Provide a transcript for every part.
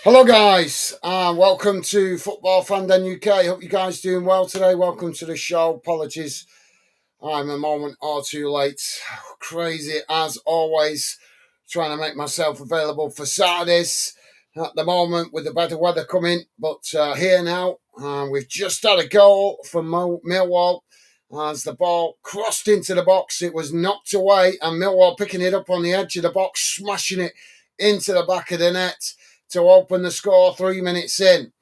Hello guys, welcome to Football Fandom UK. Hope you guys doing well today. Welcome to the show. Apologies, I'm a moment or two late. Crazy as always, trying to make myself available for Saturdays at the moment with the better weather coming. But here now, we've just had a goal from Millwall. As the ball crossed into the box, it was knocked away, and Millwall picking it up on the edge of the box, smashing it into the back of the net to open the score 3 minutes in.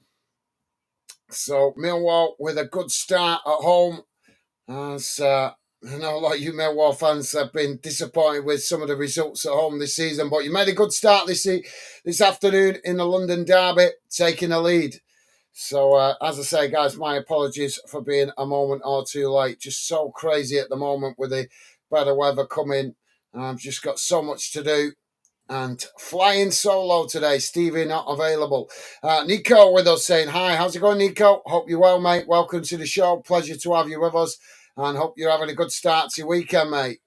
So Millwall with a good start at home. As I know a lot of you Millwall fans have been disappointed with some of the results at home this season, but you made a good start this afternoon in the London derby, taking a lead. So as I say, guys, my apologies for being a moment or two late. Just so crazy at the moment with the better weather coming. I've just got so much to do. And flying solo today, Stevie not available. Nico with us saying hi. How's it going, Nico? Hope you're well, mate. Welcome to the show. Pleasure to have you with us. And hope you're having a good start to your weekend, mate.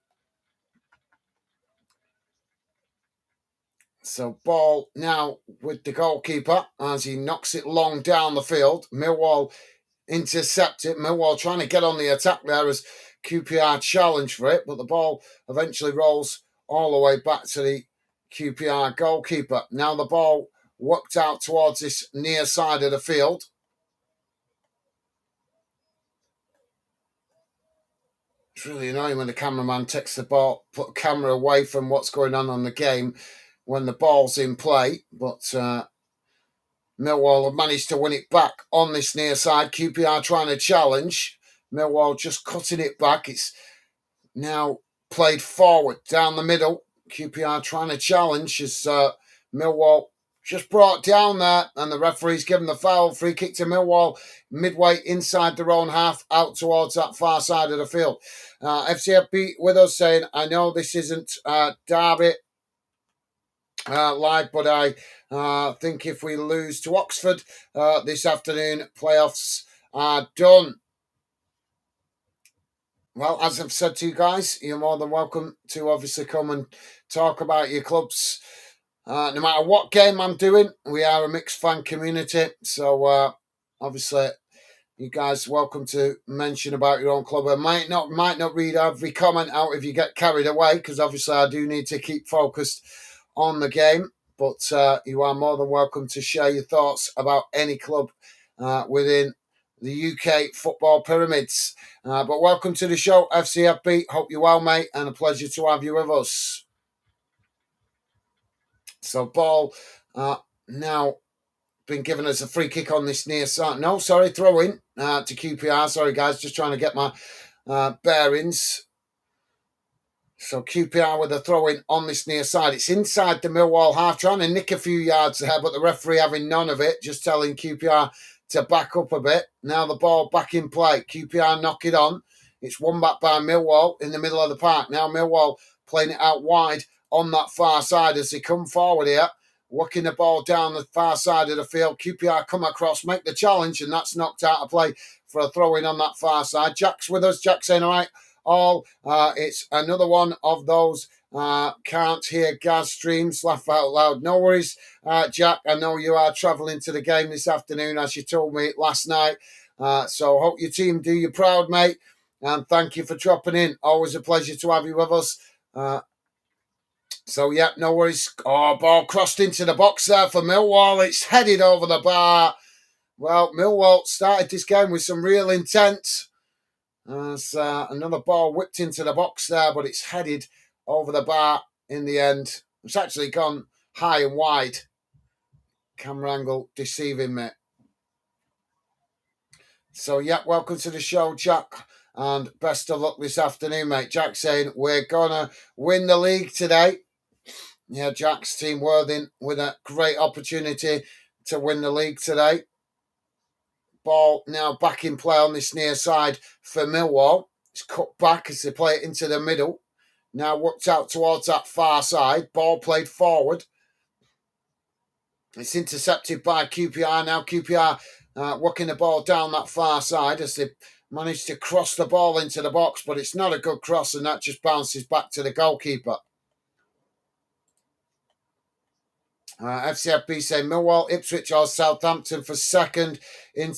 So ball now with the goalkeeper as he knocks it long down the field. Millwall intercept it. Millwall trying to get on the attack there as QPR challenge for it. But the ball eventually rolls all the way back to the QPR goalkeeper. Now the ball worked out towards this near side of the field. It's really annoying when the cameraman takes the ball, put the camera away from what's going on the game when the ball's in play. But Millwall have managed to win it back on this near side. QPR trying to challenge. Millwall just cutting it back. It's now played forward down the middle. QPR trying to challenge as Millwall just brought down there, and the referee's given the foul. Free kick to Millwall midway inside their own half, out towards that far side of the field. FCFB with us saying, I know this isn't derby live, but I think if we lose to Oxford this afternoon, playoffs are done. Well, as I've said to you guys, you're more than welcome to obviously come and talk about your clubs. No matter what game I'm doing, we are a mixed fan community. So obviously, you guys are welcome to mention about your own club. I might not read every comment out if you get carried away, because obviously I do need to keep focused on the game. But you are more than welcome to share your thoughts about any club within the UK football pyramids. But welcome to the show, FCFB. Hope you're well, mate, and a pleasure to have you with us. So ball now been given us a free kick on this near side. No, sorry, throw in to QPR. Sorry, guys, just trying to get my bearings. So QPR with a throw in on this near side. It's inside the Millwall half, trying to nick a few yards there, but the referee having none of it, just telling QPR to back up a bit. Now the ball back in play. QPR knock it on. It's won back by Millwall in the middle of the park. Now Millwall playing it out wide on that far side as they come forward here, working the ball down the far side of the field. QPR come across, make the challenge, and that's knocked out of play for a throw in on that far side. Jack's with us. Jack saying, all right, it's another one of those can't hear Gaz streams, laugh out loud. No worries, Jack. I know you are travelling to the game this afternoon, as you told me last night. So hope your team do you proud, mate. And thank you for dropping in. Always a pleasure to have you with us. So, yeah, no worries. Oh, ball crossed into the box there for Millwall. It's headed over the bar. Well, Millwall started this game with some real intent. There's another ball whipped into the box there, but it's headed over the bar in the end. It's actually gone high and wide. Camera angle deceiving me. So, yeah, welcome to the show, Jack. And best of luck this afternoon, mate. Jack saying we're going to win the league today. Yeah, Jack's team Worthing with a great opportunity to win the league today. Ball now back in play on this near side for Millwall. It's cut back as they play it into the middle. Now worked out towards that far side. Ball played forward. It's intercepted by QPR. Now QPR working the ball down that far side as they managed to cross the ball into the box, but it's not a good cross, and that just bounces back to the goalkeeper. FCFB saying Millwall, Ipswich or Southampton for second. In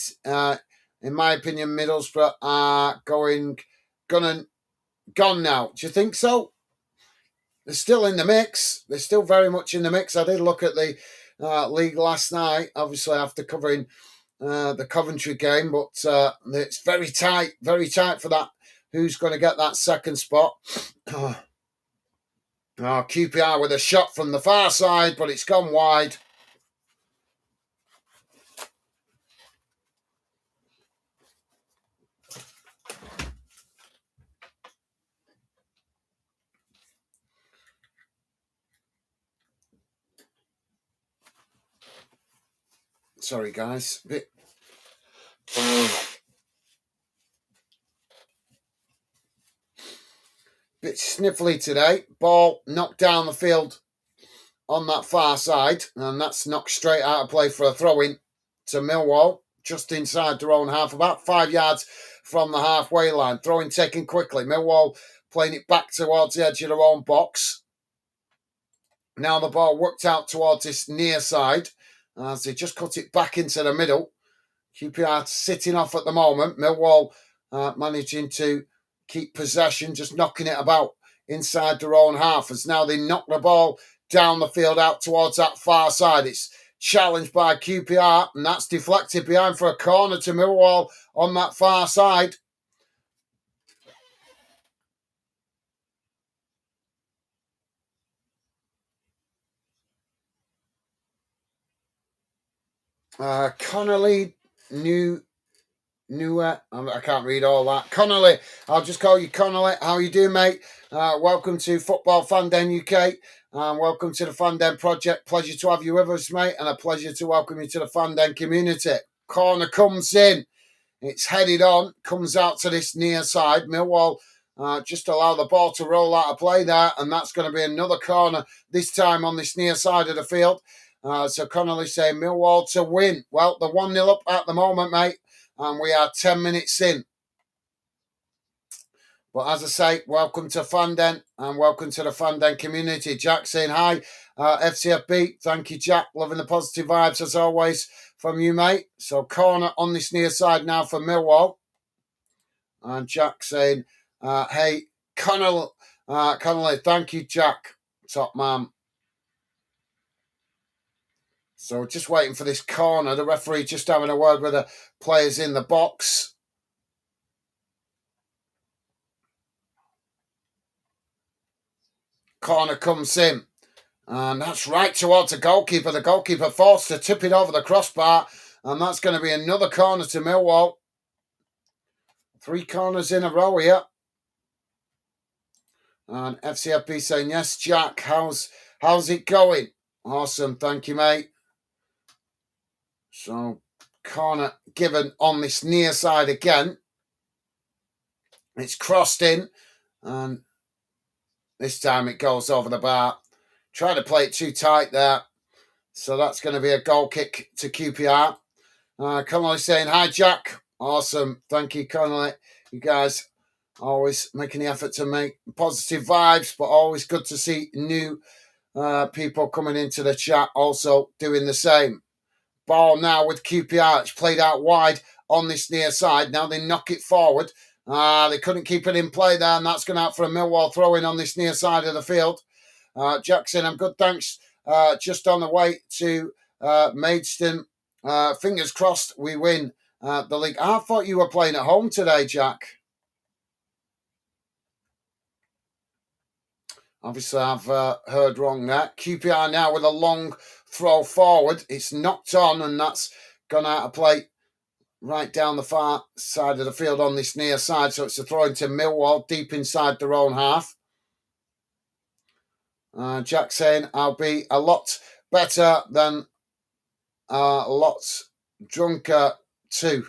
my opinion, Middlesbrough are gone now. Do you think so? They're still in the mix. They're still very much in the mix. I did look at the league last night, obviously after covering the Coventry game, but it's very tight for that. Who's going to get that second spot? QPR with a shot from the far side, but it's gone wide. Sorry, guys. Bit sniffly today. Ball knocked down the field on that far side, and that's knocked straight out of play for a throw-in to Millwall, just inside their own half, about 5 yards from the halfway line. Throw-in taken quickly. Millwall playing it back towards the edge of their own box. Now the ball worked out towards this near side as they just cut it back into the middle. QPR sitting off at the moment. Millwall managing to keep possession, just knocking it about inside their own half as now they knock the ball down the field out towards that far side. It's challenged by QPR and that's deflected behind for a corner to Millwall on that far side. Connolly, I can't read all that. Connolly, I'll just call you Connolly. How you doing, mate? Welcome to Football Fan Den UK. Welcome to the Fan Den Project. Pleasure to have you with us, mate, and a pleasure to welcome you to the Fan Den community. Corner comes in. It's headed on. Comes out to this near side. Millwall just allow the ball to roll out of play there, and that's going to be another corner, this time on this near side of the field. So Connolly saying Millwall to win. Well, they're 1-0 up at the moment, mate, and we are 10 minutes in. But as I say, welcome to Fan Den and welcome to the Fan Den community. Jack saying hi, FCFB. Thank you, Jack. Loving the positive vibes as always from you, mate. So corner on this near side now for Millwall. And Jack saying, hey, Connolly, thank you, Jack. Top man. So just waiting for this corner. The referee just having a word with the players in the box. Corner comes in. And that's right towards the goalkeeper. The goalkeeper forced to tip it over the crossbar. And that's going to be another corner to Millwall. 3 corners in a row here. And FCFB saying, yes, Jack, how's it going? Awesome, thank you, mate. So, corner given on this near side again. It's crossed in. And this time it goes over the bar. Trying to play it too tight there. So that's going to be a goal kick to QPR. Connolly saying, hi, Jack. Awesome. Thank you, Connolly. You guys always making the effort to make positive vibes, but always good to see new people coming into the chat also doing the same. Ball now with QPR. It's played out wide on this near side. Now they knock it forward. They couldn't keep it in play there, and that's gone out for a Millwall throw-in on this near side of the field. Jackson, I'm good, thanks. Just on the way to Maidstone. Fingers crossed we win the league. I thought you were playing at home today, Jack. Obviously, I've heard wrong there. QPR now with a long throw forward. It's knocked on, and that's gone out of play right down the far side of the field on this near side. So it's a throw into Millwall, deep inside their own half. Jack saying, I'll be a lot better than a lot drunker too.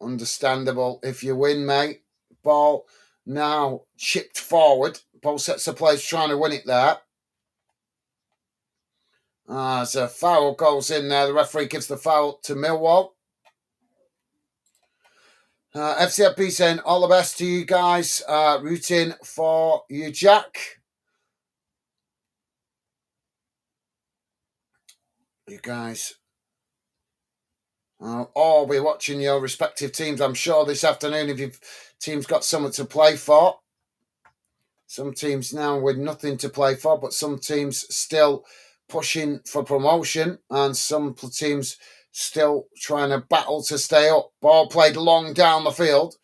Understandable if you win, mate. Ball now chipped forward. Both sets of players trying to win it there. As a foul goes in there, the referee gives the foul to Millwall. FCFB saying, all the best to you guys. Rooting for you, Jack. you guys all be watching your respective teams, I'm sure, this afternoon, if your team's got something to play for. Some teams now with nothing to play for, but some teams still pushing for promotion, and some teams still trying to battle to stay up. Ball played long down the field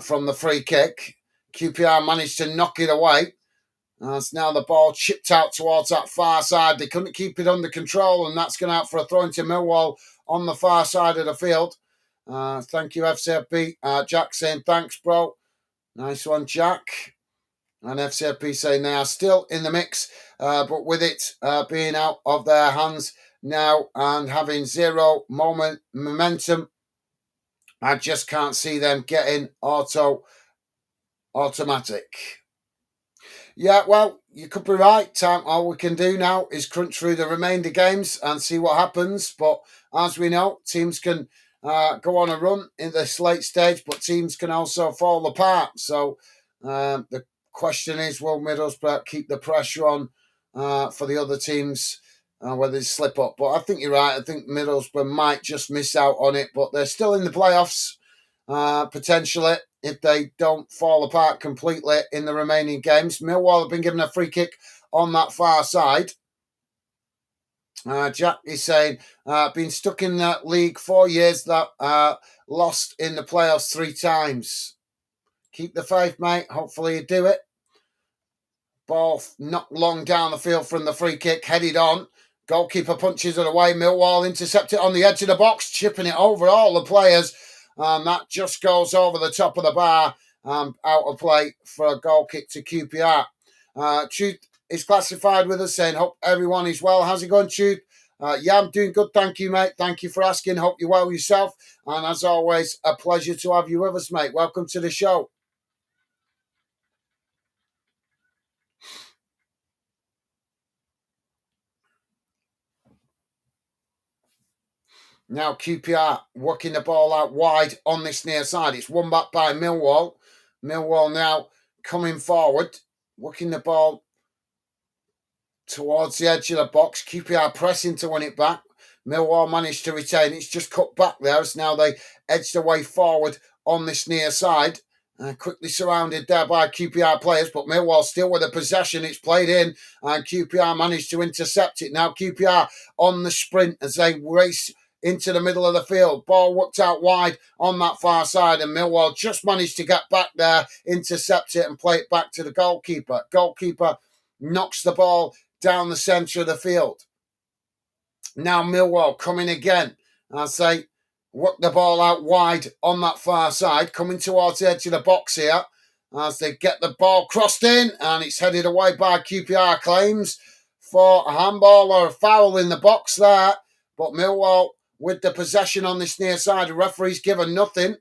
from the free kick. QPR managed to knock it away. As now the ball chipped out towards that far side. They couldn't keep it under control, and that's gone out for a throw into Millwall on the far side of the field. Thank you, FCFB. Jack saying thanks, bro. Nice one, Jack. And FCFB saying they are still in the mix, but with it being out of their hands now and having zero momentum, I just can't see them getting automatic. Yeah, well, you could be right. All we can do now is crunch through the remainder games and see what happens. But as we know, teams can go on a run in this late stage, but teams can also fall apart. So the question is, will Middlesbrough keep the pressure on for the other teams, whether they slip up? But I think you're right. I think Middlesbrough might just miss out on it, but they're still in the playoffs, potentially, if they don't fall apart completely in the remaining games. Millwall have been given a free kick on that far side. Jack is saying, been stuck in that league 4 years, that lost in the playoffs 3 times. Keep the faith, mate. Hopefully you do it. Ball knocked long down the field from the free kick, headed on. Goalkeeper punches it away. Millwall intercept it on the edge of the box, chipping it over all the players. That just goes over the top of the bar, out of play for a goal kick to QPR. Truth is classified with us saying, hope everyone is well. How's it going, Truth? Yeah, I'm doing good. Thank you, mate. Thank you for asking. Hope you're well yourself. And as always, a pleasure to have you with us, mate. Welcome to the show. Now QPR working the ball out wide on this near side. It's won back by Millwall. Millwall now coming forward, working the ball towards the edge of the box. QPR pressing to win it back. Millwall managed to retain it. It's just cut back there. So now they edged their way forward on this near side. Quickly surrounded there by QPR players, but Millwall still with the possession. It's played in, and QPR managed to intercept it. Now QPR on the sprint as they race into the middle of the field. Ball worked out wide on that far side, and Millwall just managed to get back there, intercept it, and play it back to the goalkeeper. Goalkeeper knocks the ball down the centre of the field. Now Millwall coming again as they work the ball out wide on that far side, coming towards the edge of the box here as they get the ball crossed in, and it's headed away by QPR. Claims for a handball or a foul in the box there, but Millwall with the possession on this near side. The referee's given nothing.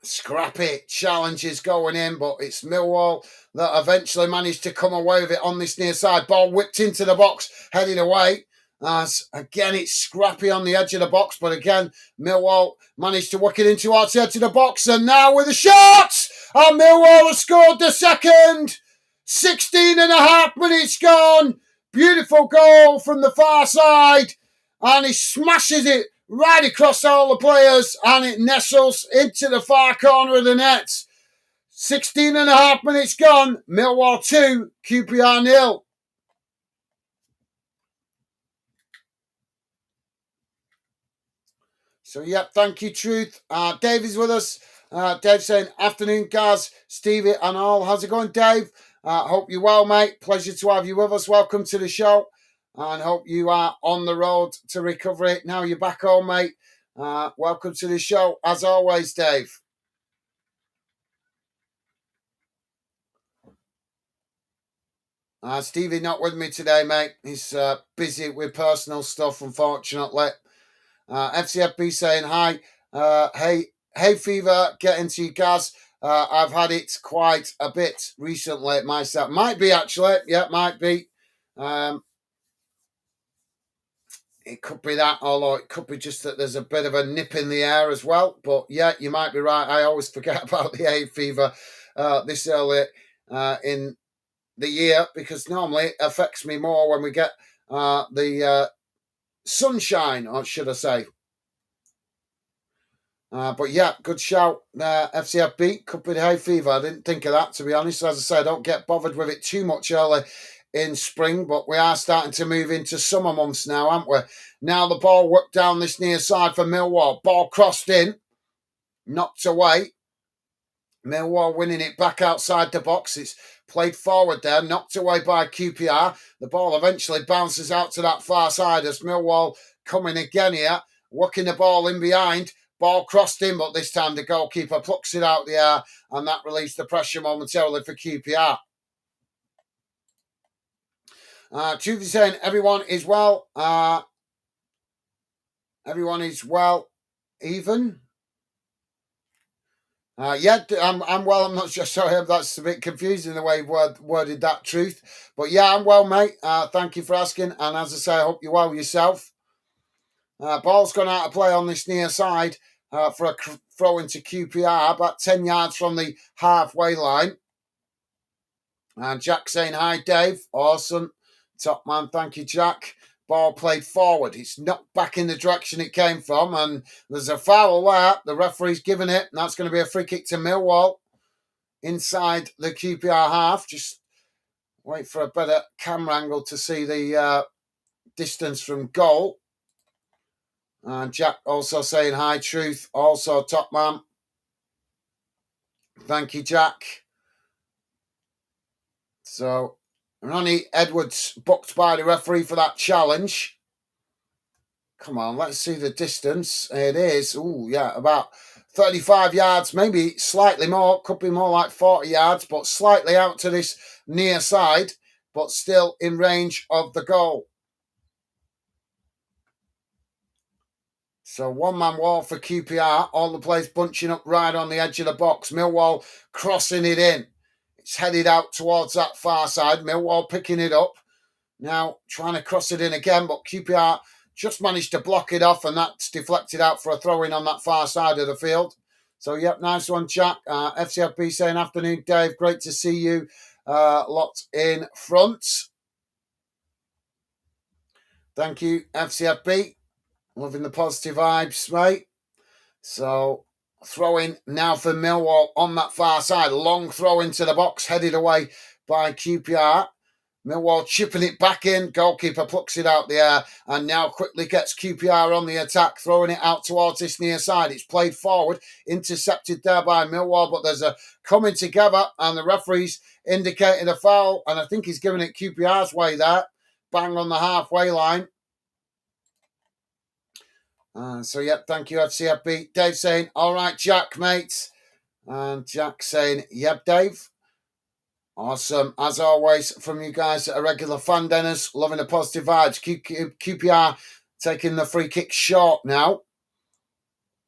Scrappy challenges going in, but it's Millwall that eventually managed to come away with it on this near side. Ball whipped into the box, headed away. As again, it's scrappy on the edge of the box, but again, Millwall managed to work it into towards the edge of the box, and now with a shot! And Millwall has scored the second! 16 and a half minutes gone! Beautiful goal from the far side, and he smashes it right across all the players, and it nestles into the far corner of the net. 16 and a half minutes gone. Millwall 2, QPR 0. So, yeah, thank you, Truth. Dave is with us. Dave saying, afternoon, Gaz, Stevie, and all. How's it going, Dave? Hope you're well, mate. Pleasure to have you with us. Welcome to the show. And hope you are on the road to recovery. Now you're back home, mate. Welcome to the show, as always, Dave. Stevie not with me today, mate. He's busy with personal stuff, unfortunately. FCFB saying hi. Hey, fever, get into you, Gaz. I've had it quite a bit recently myself. Might be, actually. Yeah, might be. It could be that, although it could be just that there's a bit of a nip in the air as well. But yeah, you might be right. I always forget about the hay fever this early in the year, because normally it affects me more when we get the sunshine, or should I say. But yeah, good shout. FCF beat Cup of Hay Fever. I didn't think of that, to be honest. As I say, I don't get bothered with it too much early in spring, but we are starting to move into summer months now, aren't we? Now the ball worked down this near side for Millwall. Ball crossed in, knocked away. Millwall winning it back outside the box. It's played forward there, knocked away by QPR. The ball eventually bounces out to that far side as Millwall coming again here, working the ball in behind. Ball crossed in, but this time the goalkeeper plucks it out the air, and that relieves the pressure momentarily for QPR. Truth is saying, everyone is well. Everyone is well, even. Yeah, I'm well. I'm not sure. Sorry, that's a bit confusing the way you've worded that, Truth. But yeah, I'm well, mate. Thank you for asking. And as I say, I hope you're well yourself. Ball's gone out of play on this near side for a throw into QPR, about 10 yards from the halfway line. And Jack saying, hi, Dave. Awesome. Top man. Thank you, Jack. Ball played forward. It's knocked back in the direction it came from, and there's a foul there. The referee's given it, and that's going to be a free kick to Millwall inside the QPR half. Just wait for a better camera angle to see the distance from goal. And Jack also saying hi, Truth. Also, top man. Thank you, Jack. So, Ronnie Edwards booked by the referee for that challenge. Come on, let's see the distance. It is, about 35 yards, maybe slightly more. Could be more like 40 yards, but slightly out to this near side, but still in range of the goal. So one-man wall for QPR. All the players bunching up right on the edge of the box. Millwall crossing it in. It's headed out towards that far side. Millwall picking it up. Now trying to cross it in again, but QPR just managed to block it off, and that's deflected out for a throw-in on that far side of the field. So, yep, nice one, Jack. FCFB saying, afternoon, Dave. Great to see you. Lot in front. Thank you, FCFB. Loving the positive vibes, mate. So, throwing now for Millwall on that far side. Long throw into the box, headed away by QPR. Millwall chipping it back in. Goalkeeper plucks it out the air and now quickly gets QPR on the attack, throwing it out towards this near side. It's played forward, intercepted there by Millwall, but there's a coming together and the referee's indicated a foul, and I think he's giving it QPR's way there. Bang on the halfway line. Yep, thank you, FCFB. Dave saying, all right, Jack, mate. And Jack saying, yep, Dave. Awesome. As always, from you guys that are regular fan denners, loving the positive vibes. QPR taking the free kick short now.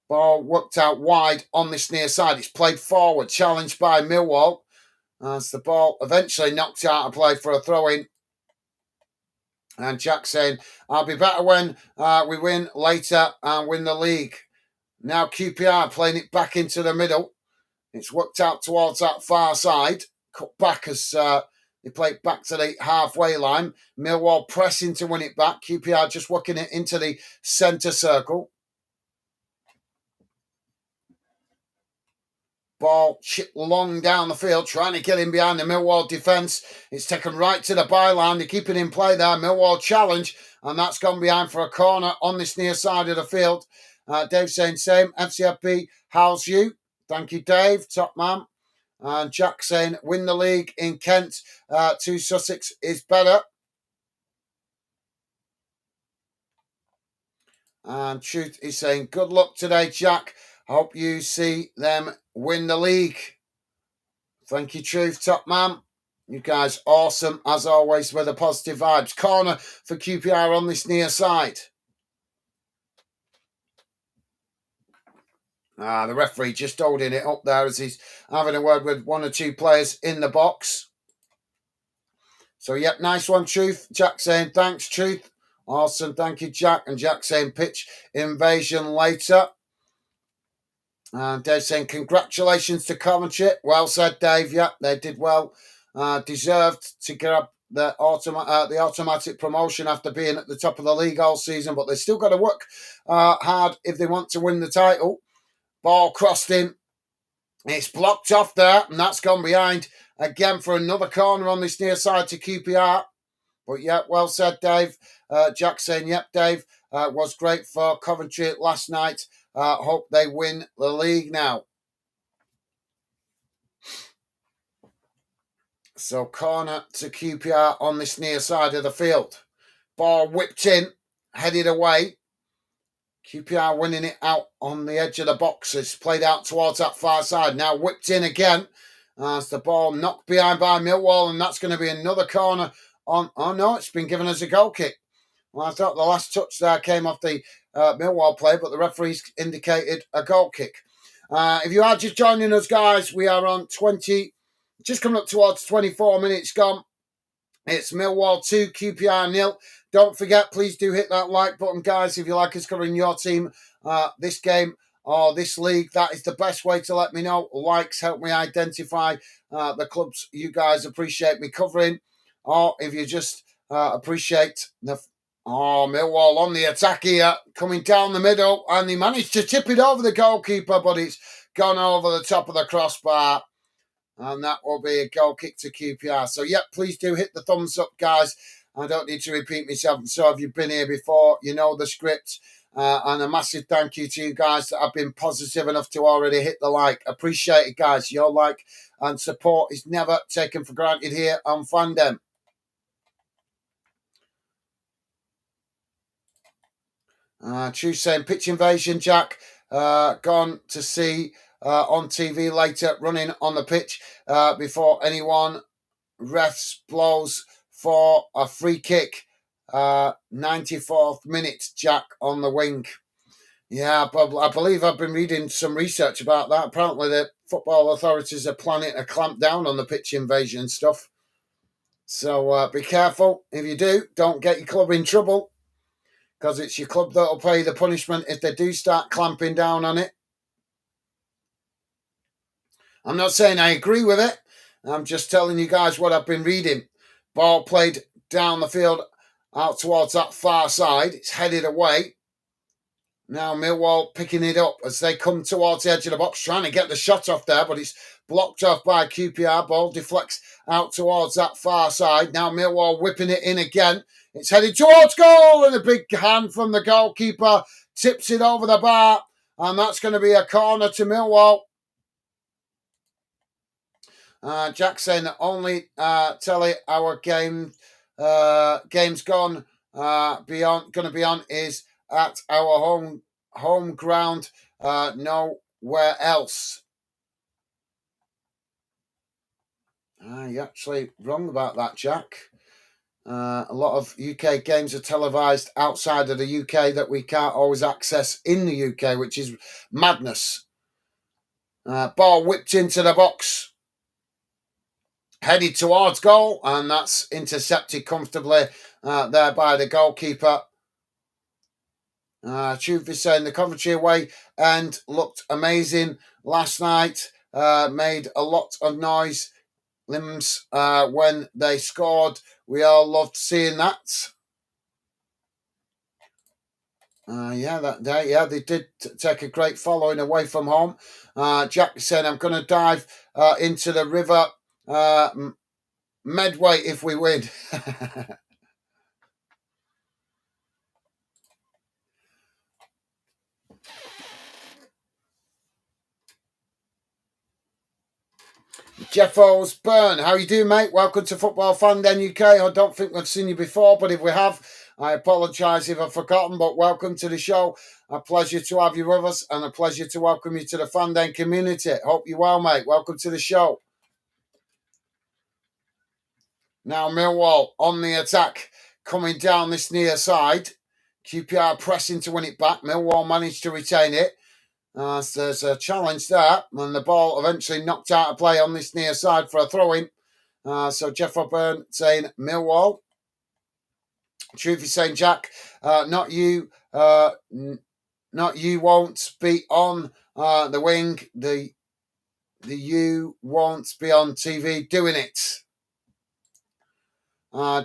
Ball worked out wide on this near side. It's played forward, challenged by Millwall. As the ball eventually knocked out of play for a throw-in. And Jack saying, I'll be better when we win later and win the league. Now QPR playing it back into the middle. It's worked out towards that far side. Cut back as they play it back to the halfway line. Millwall pressing to win it back. QPR just working it into the centre circle. Ball chipped long down the field, trying to get in behind the Millwall defence. It's taken right to the byline. They're keeping in play there. Millwall challenge, and that's gone behind for a corner on this near side of the field. Dave saying same. FCFP, how's you? Thank you, Dave. Top man. And Jack saying, win the league in Kent to Sussex is better. And Truth is saying, good luck today, Jack. Hope you see them win the league. Thank you, Truth, top man. You guys awesome, as always, with the positive vibes. Corner for QPR on this near side. The referee just holding it up there as he's having a word with one or two players in the box. So, yep, nice one, Truth. Jack saying, thanks, Truth. Awesome, thank you, Jack. And Jack saying, pitch invasion later. And Dave saying, congratulations to Coventry. Well said, Dave. Yep, they did well. deserved to grab the automatic promotion after being at the top of the league all season, but they've still got to work hard if they want to win the title. Ball crossed in. It's blocked off there, and that's gone behind again for another corner on this near side to QPR. But yeah, well said, Dave. Jack saying, yep, Dave, was great for Coventry last night. Hope they win the league now. So corner to QPR on this near side of the field. Ball whipped in, headed away. QPR winning it out on the edge of the box. It's played out towards that far side. Now whipped in again. As the ball knocked behind by Millwall, and that's going to be another corner on. Oh no, it's been given as a goal kick. Well, I thought the last touch there came off the Millwall play, but the referee's indicated a goal kick. If you are just joining us, guys, we are on 20, just coming up towards 24 minutes gone. It's Millwall 2, QPR 0. Don't forget, please do hit that like button, guys, if you like us covering your team this game or this league. That is the best way to let me know. Likes help me identify the clubs you guys appreciate me covering. Or if you just appreciate the... Oh, Millwall on the attack here, coming down the middle, and he managed to tip it over the goalkeeper, but it's gone over the top of the crossbar. And that will be a goal kick to QPR. So, yeah, please do hit the thumbs up, guys. I don't need to repeat myself. So, if you've been here before, you know the script. And a massive thank you to you guys that have been positive enough to already hit the like. Appreciate it, guys. Your like and support is never taken for granted here on Fandom. Choose saying pitch invasion, Jack. Gone to see on TV later, running on the pitch before anyone. Refs blows for a free kick. 94th minute, Jack on the wing. Yeah, I believe I've been reading some research about that. Apparently, the football authorities are planning to clamp down on the pitch invasion stuff. So be careful. If you do, don't get your club in trouble, because it's your club that will pay the punishment if they do start clamping down on it. I'm not saying I agree with it. I'm just telling you guys what I've been reading. Ball played down the field out towards that far side. It's headed away. Now Millwall picking it up as they come towards the edge of the box, trying to get the shot off there, but it's blocked off by QPR. Ball deflects out towards that far side. Now Millwall whipping it in again. It's headed towards goal, and a big hand from the goalkeeper tips it over the bar, and that's going to be a corner to Millwall. Jack saying that only telly our game's gone going to be on is at our home ground, nowhere else. You're actually wrong about that, Jack. A lot of UK games are televised outside of the UK that we can't always access in the UK, which is madness. Ball whipped into the box. Headed towards goal, and that's intercepted comfortably there by the goalkeeper. Truth is saying the Coventry away and looked amazing last night. Made a lot of noise, limbs, when they scored. We all loved seeing that. That day, they did take a great following away from home. Jack is saying, I'm going to dive into the river Medway if we win. Jeff Osborne, how you doing, mate? Welcome to Football Fandom UK. I don't think we've seen you before, but if we have, I apologise if I've forgotten, but welcome to the show. A pleasure to have you with us, and a pleasure to welcome you to the Fandom community. Hope you're well, mate. Welcome to the show. Now Millwall on the attack, coming down this near side. QPR pressing to win it back. Millwall managed to retain it. So there's a challenge there, and the ball eventually knocked out of play on this near side for a throw-in. So Jeff O'Byrne saying Millwall. Truth is saying, Jack, not you won't be on the wing. The you won't be on TV doing it.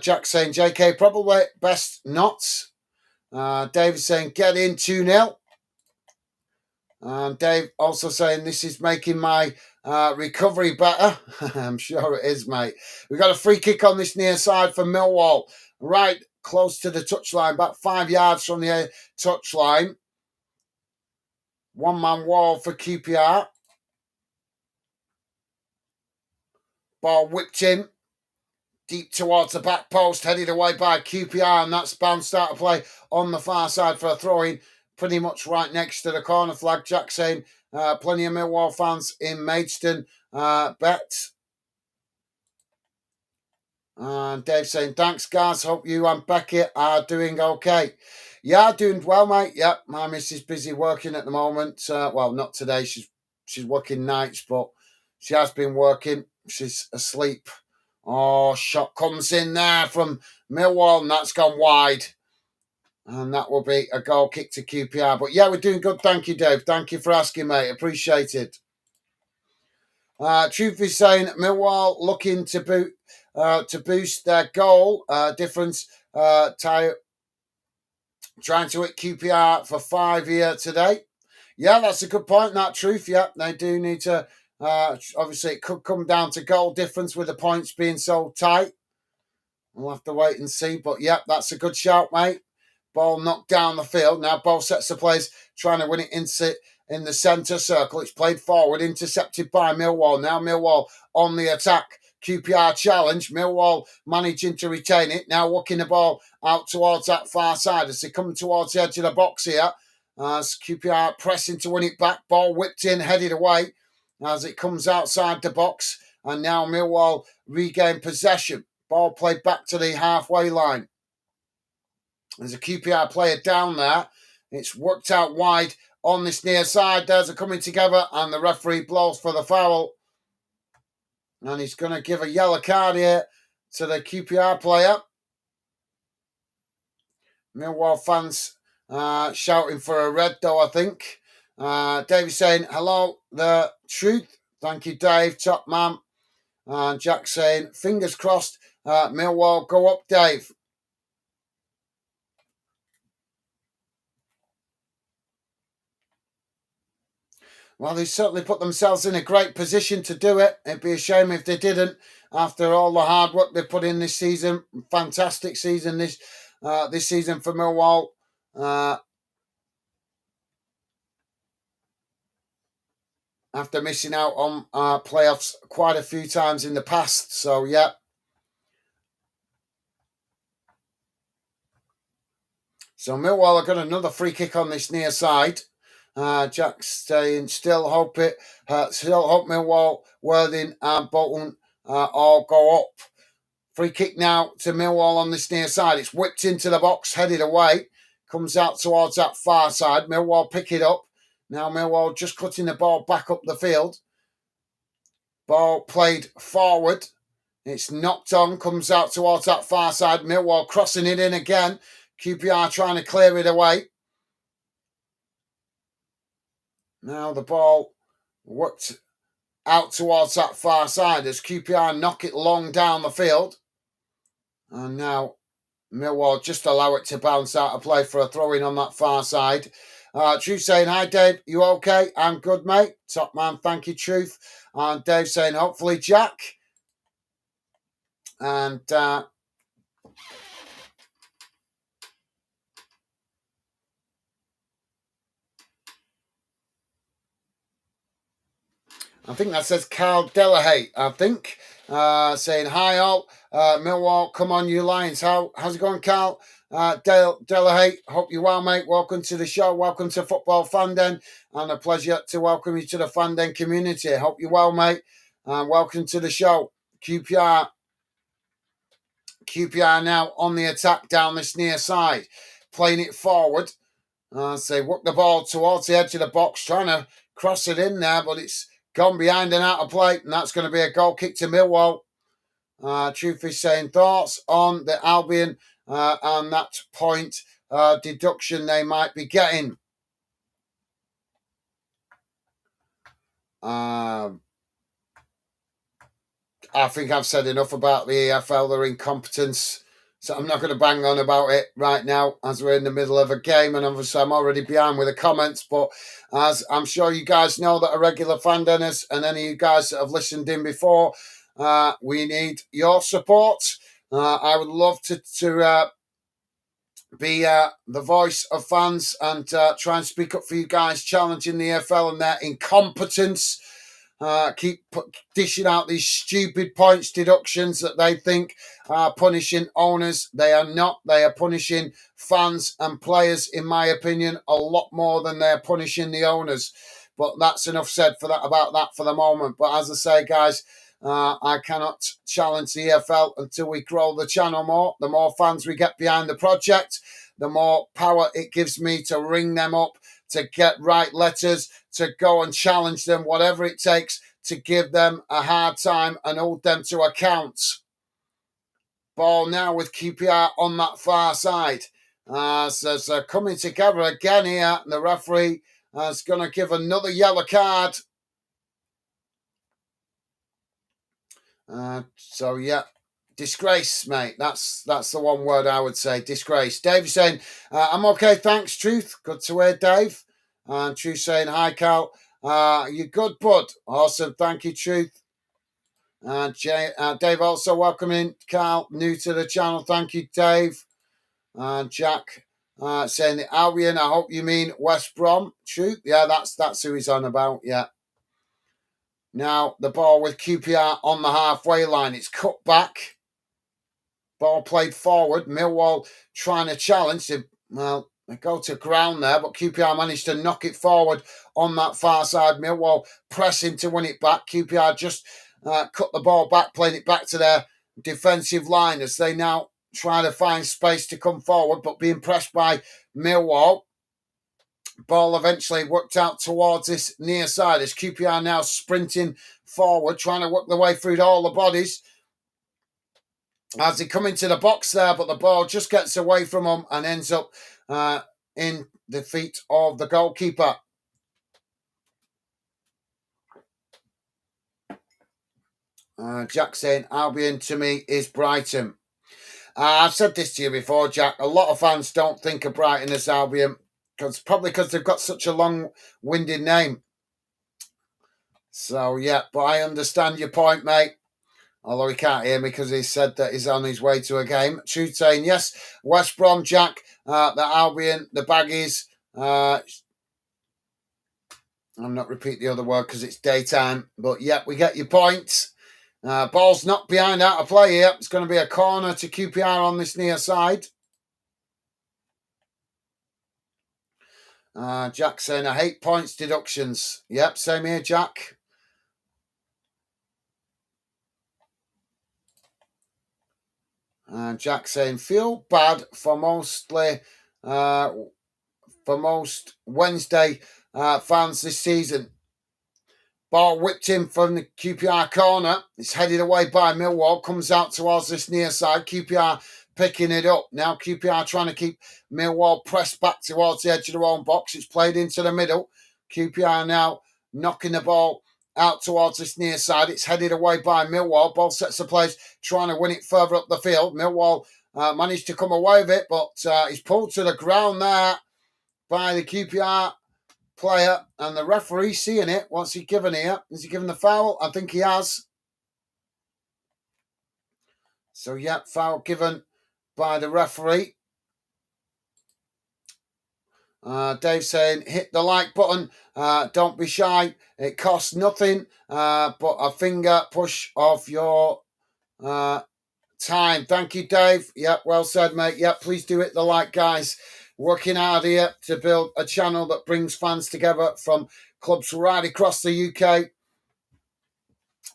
Jack saying JK probably best not. David saying get in 2-0. And Dave also saying this is making my recovery better. I'm sure it is, mate. We got a free kick on this near side for Millwall. Right close to the touchline, about 5 yards from the touchline. One-man wall for QPR. Ball whipped in. Deep towards the back post, headed away by QPR, and that's bounced out of play on the far side for a throw-in, pretty much right next to the corner flag. Jack saying plenty of Millwall fans in Maidstone bet. And Dave saying, thanks, guys. Hope you and Becky are doing okay. Yeah, doing well, mate. Yep, my missus busy working at the moment. Well, not today. She's working nights, but she has been working. She's asleep. Oh, shot comes in there from Millwall, and that's gone wide. And that will be a goal kick to QPR. But yeah, we're doing good. Thank you, Dave. Thank you for asking, mate. Appreciate it. Truth is saying Millwall looking to boost their goal difference. Trying to hit QPR for 5 here today. Yeah, that's a good point. That Truth. Yeah, they do need to. Obviously, it could come down to goal difference with the points being so tight. We'll have to wait and see. But yeah, that's a good shout, mate. Ball knocked down the field. Now ball sets the place, trying to win it in the centre circle. It's played forward, intercepted by Millwall. Now Millwall on the attack. QPR challenge. Millwall managing to retain it. Now walking the ball out towards that far side as they come towards the edge of the box here. As QPR pressing to win it back. Ball whipped in, headed away as it comes outside the box. And now Millwall regain possession. Ball played back to the halfway line. There's a QPR player down there. It's worked out wide on this near side. There's a coming together, and the referee blows for the foul. And he's going to give a yellow card here to the QPR player. Millwall fans shouting for a red, though, I think. Dave saying, hello, the truth. Thank you, Dave, top man. And Jack saying, fingers crossed, Millwall go up, Dave. Well, they certainly put themselves in a great position to do it. It'd be a shame if they didn't after all the hard work they put in this season. Fantastic season this season for Millwall. After missing out on playoffs quite a few times in the past. So, yeah. So, Millwall have got another free kick on this near side. Jack's saying, still hope Millwall, Worthing and Bolton all go up. Free kick now to Millwall on this near side. It's whipped into the box, headed away. Comes out towards that far side. Millwall pick it up. Now Millwall just cutting the ball back up the field. Ball played forward. It's knocked on, comes out towards that far side. Millwall crossing it in again. QPR trying to clear it away. Now the ball worked out towards that far side as QPR knock it long down the field. And now Millwall just allow it to bounce out of play for a throw-in on that far side. Truth saying, hi Dave, you okay? I'm good, mate. Top man, thank you, Truth. And Dave saying, hopefully Jack. And I think that says Carl Delahaye, I think. Saying, hi all. Millwall, come on, you Lions. How's it going, Carl? Delahaye, hope you're well, mate. Welcome to the show. Welcome to Football Fandom. And a pleasure to welcome you to the Fandom community. Hope you're well, mate. Welcome to the show. QPR now on the attack down this near side. Playing it forward. They work the ball towards the edge of the box, trying to cross it in there, but it's gone behind and out of play, and that's going to be a goal kick to Millwall. Truth is saying, thoughts on the Albion and that point deduction they might be getting. I think I've said enough about the EFL, their incompetence. So I'm not going to bang on about it right now as we're in the middle of a game, and obviously I'm already behind with the comments. But as I'm sure you guys know that are regular fan dinners, and any of you guys that have listened in before, we need your support. I would love to be the voice of fans and try and speak up for you guys, challenging the EFL and their incompetence. Keep dishing out these stupid points deductions that they think are punishing owners. They are not. They are punishing fans and players, in my opinion, a lot more than they're punishing the owners. But that's enough said for that about that for the moment. But as I say, guys, I cannot challenge the EFL until we grow the channel more. The more fans we get behind the project, the more power it gives me to ring them up, to get right letters, to go and challenge them, whatever it takes, to give them a hard time and hold them to account. Ball now with QPR on that far side. So they're coming together again here. And the referee is going to give another yellow card. So yeah, disgrace, mate. That's the one word I would say. Disgrace. Dave is saying, I'm okay, thanks, Truth. Good to hear, Dave. And Truth saying, hi, Cal. You good, bud? Awesome. Thank you, Truth. Dave also welcoming Carl, new to the channel. Thank you, Dave. And Jack saying the Albion, I hope you mean West Brom. Truth. Yeah, that's who he's on about. Yeah. Now, the ball with QPR on the halfway line. It's cut back. Ball played forward. Millwall trying to challenge. They go to ground there, but QPR managed to knock it forward on that far side. Millwall pressing to win it back. QPR just cut the ball back, playing it back to their defensive line as they now try to find space to come forward, but being pressed by Millwall. Ball eventually worked out towards this near side as QPR now sprinting forward, trying to work their way through all the bodies as they come into the box there, but the ball just gets away from them and ends up in the feet of the goalkeeper. Jack saying Albion to me is Brighton. I've said this to you before, Jack. A lot of fans don't think of Brighton as Albion. Probably because they've got such a long-winded name. So, yeah, but I understand your point, mate. Although he can't hear me because he said that he's on his way to a game. Truth saying, yes, West Brom, Jack, the Albion, the Baggies. I'm not repeat the other word because it's daytime. But, yeah, we get your point. Ball's not behind out of play here. It's going to be a corner to QPR on this near side. Jack saying, I hate points deductions. Yep, same here, Jack. Jack saying, feel bad for most Wednesday fans this season. Ball whipped in from the QPR corner. It's headed away by Millwall. Comes out towards this near side. QPR picking it up. Now QPR trying to keep Millwall pressed back towards the edge of their own box. It's played into the middle. QPR now knocking the ball out towards this near side. It's headed away by Millwall. Ball sets the place, trying to win it further up the field. Millwall managed to come away with it, but he's pulled to the ground there by the QPR player, and the referee seeing it. What's he given here? Is he given the foul? I think he has. So, yeah, foul given by the referee. Dave saying, hit the like button. Don't be shy. It costs nothing but a finger push of your time. Thank you, Dave. Yep, well said, mate. Yep, please do hit the like, guys. Working hard here to build a channel that brings fans together from clubs right across the UK.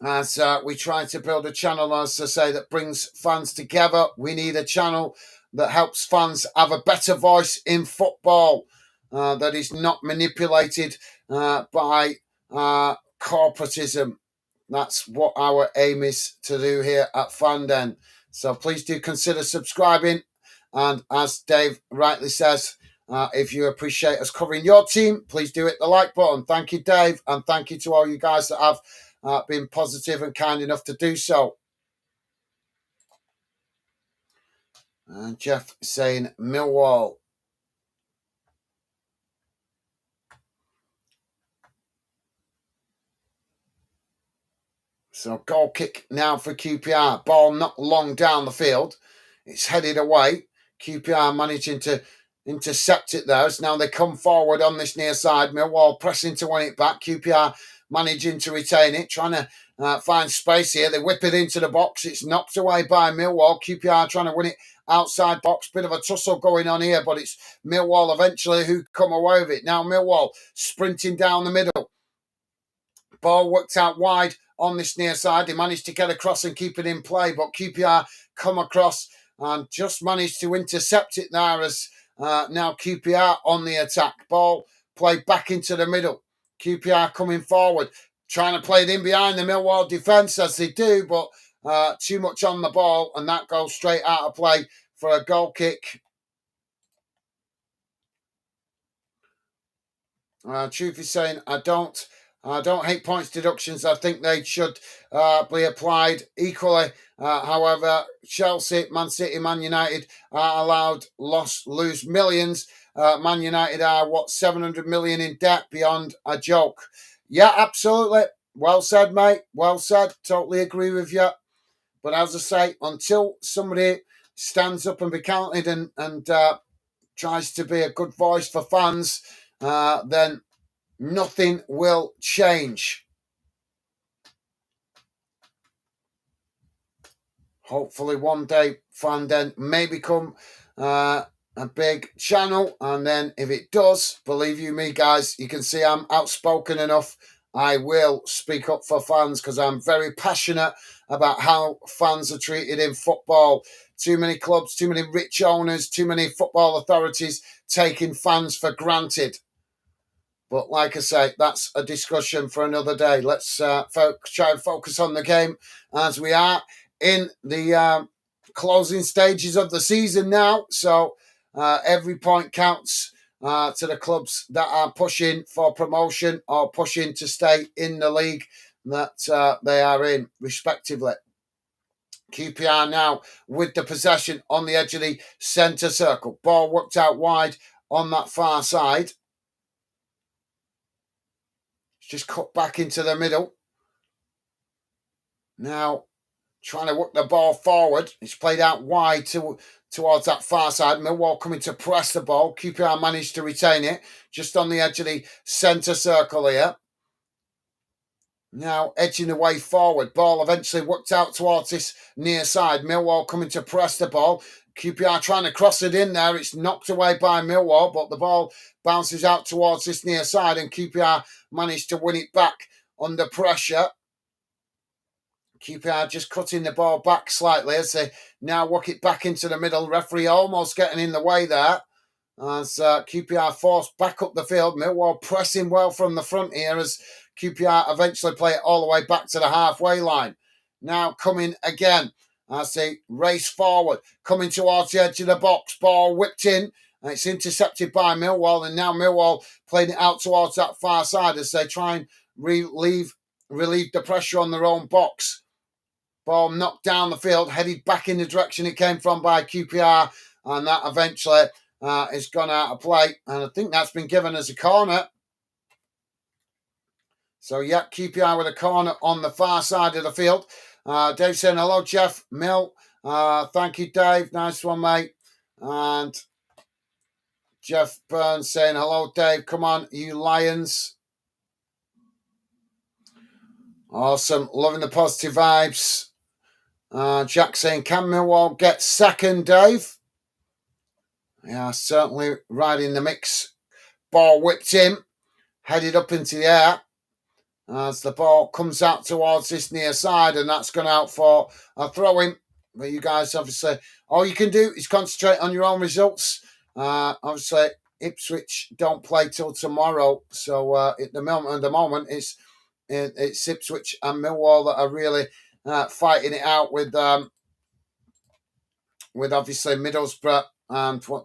As we try to build a channel, as I say, that brings fans together. We need a channel that helps fans have a better voice in football, that is not manipulated by corporatism. That's what our aim is to do here at Fanden. So please do consider subscribing. And as Dave rightly says, if you appreciate us covering your team, please do hit the like button. Thank you, Dave. And thank you to all you guys that have been positive and kind enough to do so. And Jeff saying Millwall. So goal kick now for QPR. Ball not long down the field. It's headed away. QPR managing to intercept it there. So now they come forward on this near side. Millwall pressing to win it back. QPR managing to retain it. Trying to find space here. They whip it into the box. It's knocked away by Millwall. QPR trying to win it outside box. Bit of a tussle going on here, but it's Millwall eventually who come away with it. Now Millwall sprinting down the middle. Ball worked out wide on this near side. They managed to get across and keep it in play, but QPR come across and just managed to intercept it there as now QPR on the attack. Ball played back into the middle. QPR coming forward, trying to play it in behind the Millwall defence as they do, but too much on the ball, and that goes straight out of play for a goal kick. Truth is saying, I don't hate points deductions. I think they should be applied equally. However, Chelsea, Man City, Man United are allowed lose millions. Man United are 700 million in debt, beyond a joke. Yeah, absolutely. Well said, mate. Well said. Totally agree with you. But as I say, until somebody stands up and be counted and tries to be a good voice for fans, then nothing will change. Hopefully one day Fandom may become a big channel, and then if it does, believe you me guys, you can see I'm outspoken enough. I will speak up for fans because I'm very passionate about how fans are treated in football. Too many clubs, too many rich owners, too many football authorities taking fans for granted. But like I say, that's a discussion for another day. Let's try and focus on the game as we are in the closing stages of the season now. So every point counts to the clubs that are pushing for promotion or pushing to stay in the league that they are in, respectively. QPR now with the possession on the edge of the centre circle. Ball worked out wide on that far side. Just cut back into the middle. Now, trying to work the ball forward. It's played out wide towards that far side. Millwall coming to press the ball. QPR managed to retain it just on the edge of the centre circle here. Now, edging the way forward. Ball eventually worked out towards this near side. Millwall coming to press the ball. QPR trying to cross it in there. It's knocked away by Millwall, but the ball bounces out towards this near side, and QPR managed to win it back under pressure. QPR just cutting the ball back slightly as they now work it back into the middle. Referee almost getting in the way there as QPR forced back up the field. Millwall pressing well from the front here as QPR eventually play it all the way back to the halfway line. Now coming again as they race forward, coming towards the edge of the box. Ball whipped in, and it's intercepted by Millwall, and now Millwall playing it out towards that far side as they try and relieve the pressure on their own box. Ball knocked down the field, headed back in the direction it came from by QPR, and that eventually is gone out of play. And I think that's been given as a corner. So, yeah, QPR with a corner on the far side of the field. Dave saying, hello, Jeff. Mill. Thank you, Dave. Nice one, mate. And Jeff Burns saying, hello, Dave. Come on, you Lions. Awesome. Loving the positive vibes. Jack saying, can Millwall get second, Dave? Yeah, certainly right in the mix. Ball whipped in, headed up into the air as the ball comes out towards this near side, and that's gone out for a throw-in. But you guys, obviously, all you can do is concentrate on your own results. Obviously, Ipswich don't play till tomorrow, so at the moment, it's Ipswich and Millwall that are really fighting it out with obviously Middlesbrough and what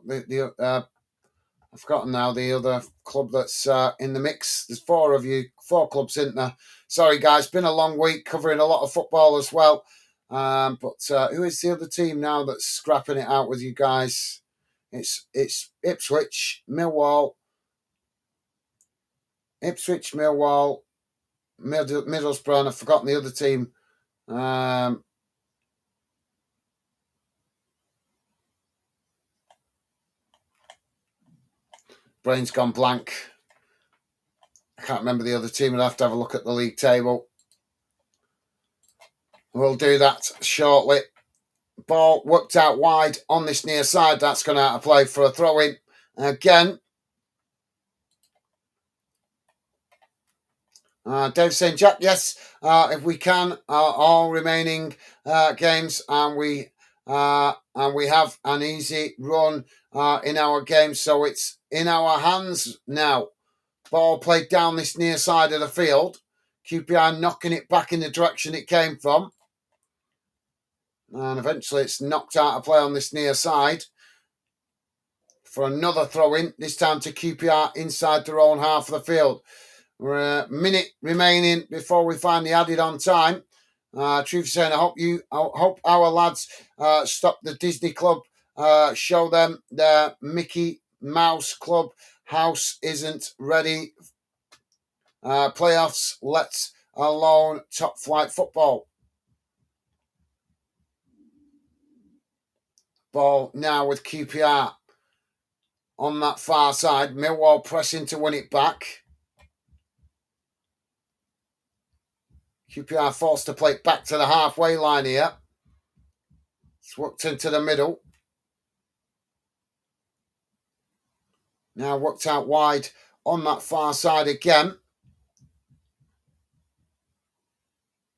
I've forgotten now the other club that's in the mix. There's four clubs, isn't there? Sorry, guys, been a long week covering a lot of football as well. But who is the other team now that's scrapping it out with you guys? It's Ipswich, Millwall, Millwall, Middlesbrough, and I've forgotten the other team. Brain's gone blank. I can't remember the other team. I'll have to have a look at the league table. We'll do that shortly. Ball worked out wide on this near side. That's gone out of play for a throw-in. Again, Dave saying, Jack, yes, if we can, all remaining games, and we have an easy run in our game, so it's in our hands now. Ball played down this near side of the field. QPR knocking it back in the direction it came from. And eventually it's knocked out of play on this near side for another throw-in, this time to QPR inside their own half of the field. We're a minute remaining before we finally added on time. Truth saying, I hope our lads stop the Disney Club, show them their Mickey Mouse Club house isn't ready. Playoffs, let alone top flight football. Ball now with QPR on that far side. Millwall pressing to win it back. QPR forced to play it back to the halfway line here. It's worked into the middle. Now worked out wide on that far side again.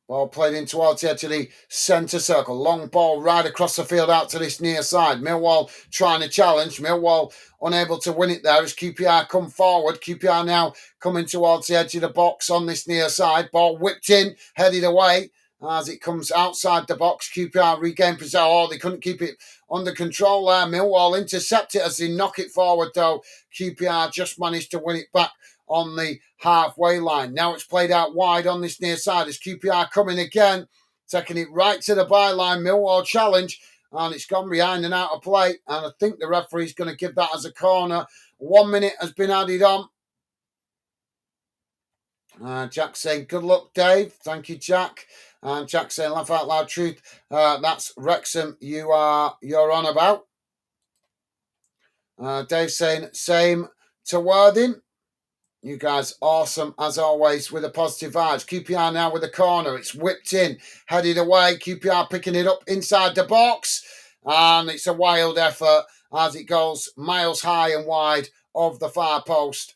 Ball played in towards the edge of the centre circle. Long ball right across the field out to this near side. Millwall trying to challenge. Millwall unable to win it there as QPR come forward. QPR now coming towards the edge of the box on this near side. Ball whipped in, headed away as it comes outside the box. QPR regain possession. Oh, they couldn't keep it under control there. Millwall intercept it as they knock it forward though. QPR just managed to win it back on the halfway line. Now it's played out wide on this near side as QPR coming again, taking it right to the byline. Millwall challenge, and it's gone behind and out of play. And I think the referee's going to give that as a corner. 1 minute has been added on. Jack saying, good luck, Dave. Thank you, Jack. And Jack saying, laugh out loud, truth. That's Wrexham you're on about. Dave saying, same to Worthing. You guys awesome as always with the positive vibes. QPR now with the corner. It's whipped in, headed away. QPR picking it up inside the box. And it's a wild effort as it goes miles high and wide of the far post.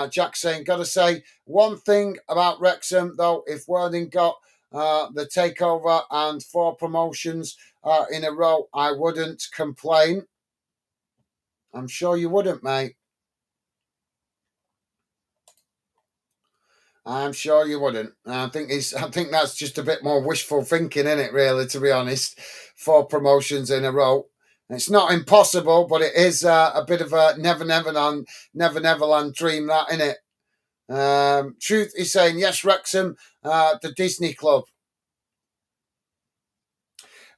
Jack saying, got to say one thing about Wrexham, though. If Worthing got the takeover and 4 promotions in a row, I wouldn't complain. I'm sure you wouldn't, mate. I'm sure you wouldn't. I think that's just a bit more wishful thinking, isn't it, really, to be honest? 4 promotions in a row. It's not impossible, but it is a bit of a Never Neverland dream, that, isn't it? Truth is saying, yes, Wrexham, the Disney Club.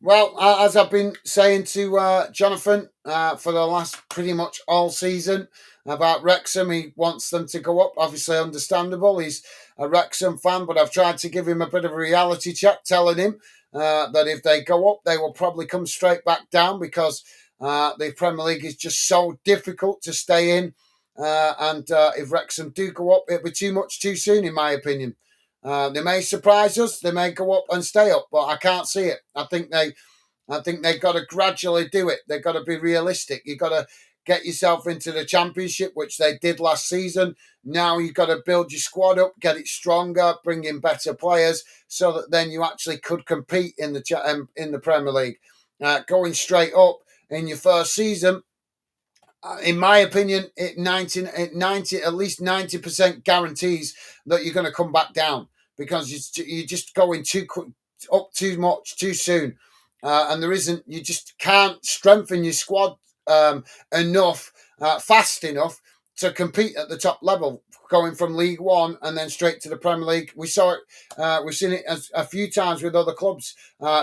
Well, as I've been saying to Jonathan for the last pretty much all season about Wrexham, he wants them to go up. Obviously, understandable. He's a Wrexham fan, but I've tried to give him a bit of a reality check, telling him that if they go up, they will probably come straight back down because the Premier League is just so difficult to stay in. And if Wrexham do go up, it'll be too much too soon, in my opinion. They may surprise us. They may go up and stay up, but I can't see it. I think they've got to gradually do it. They've got to be realistic. You've got to get yourself into the Championship, which they did last season. Now you've got to build your squad up, get it stronger, bring in better players, so that then you actually could compete in the Premier League. Going straight up in your first season, in my opinion, at least 90% guarantees that you're going to come back down because you're just going up too much too soon, and you just can't strengthen your squad enough fast enough to compete at the top level, going from League One and then straight to the Premier League. We saw it. We've seen it a few times with other clubs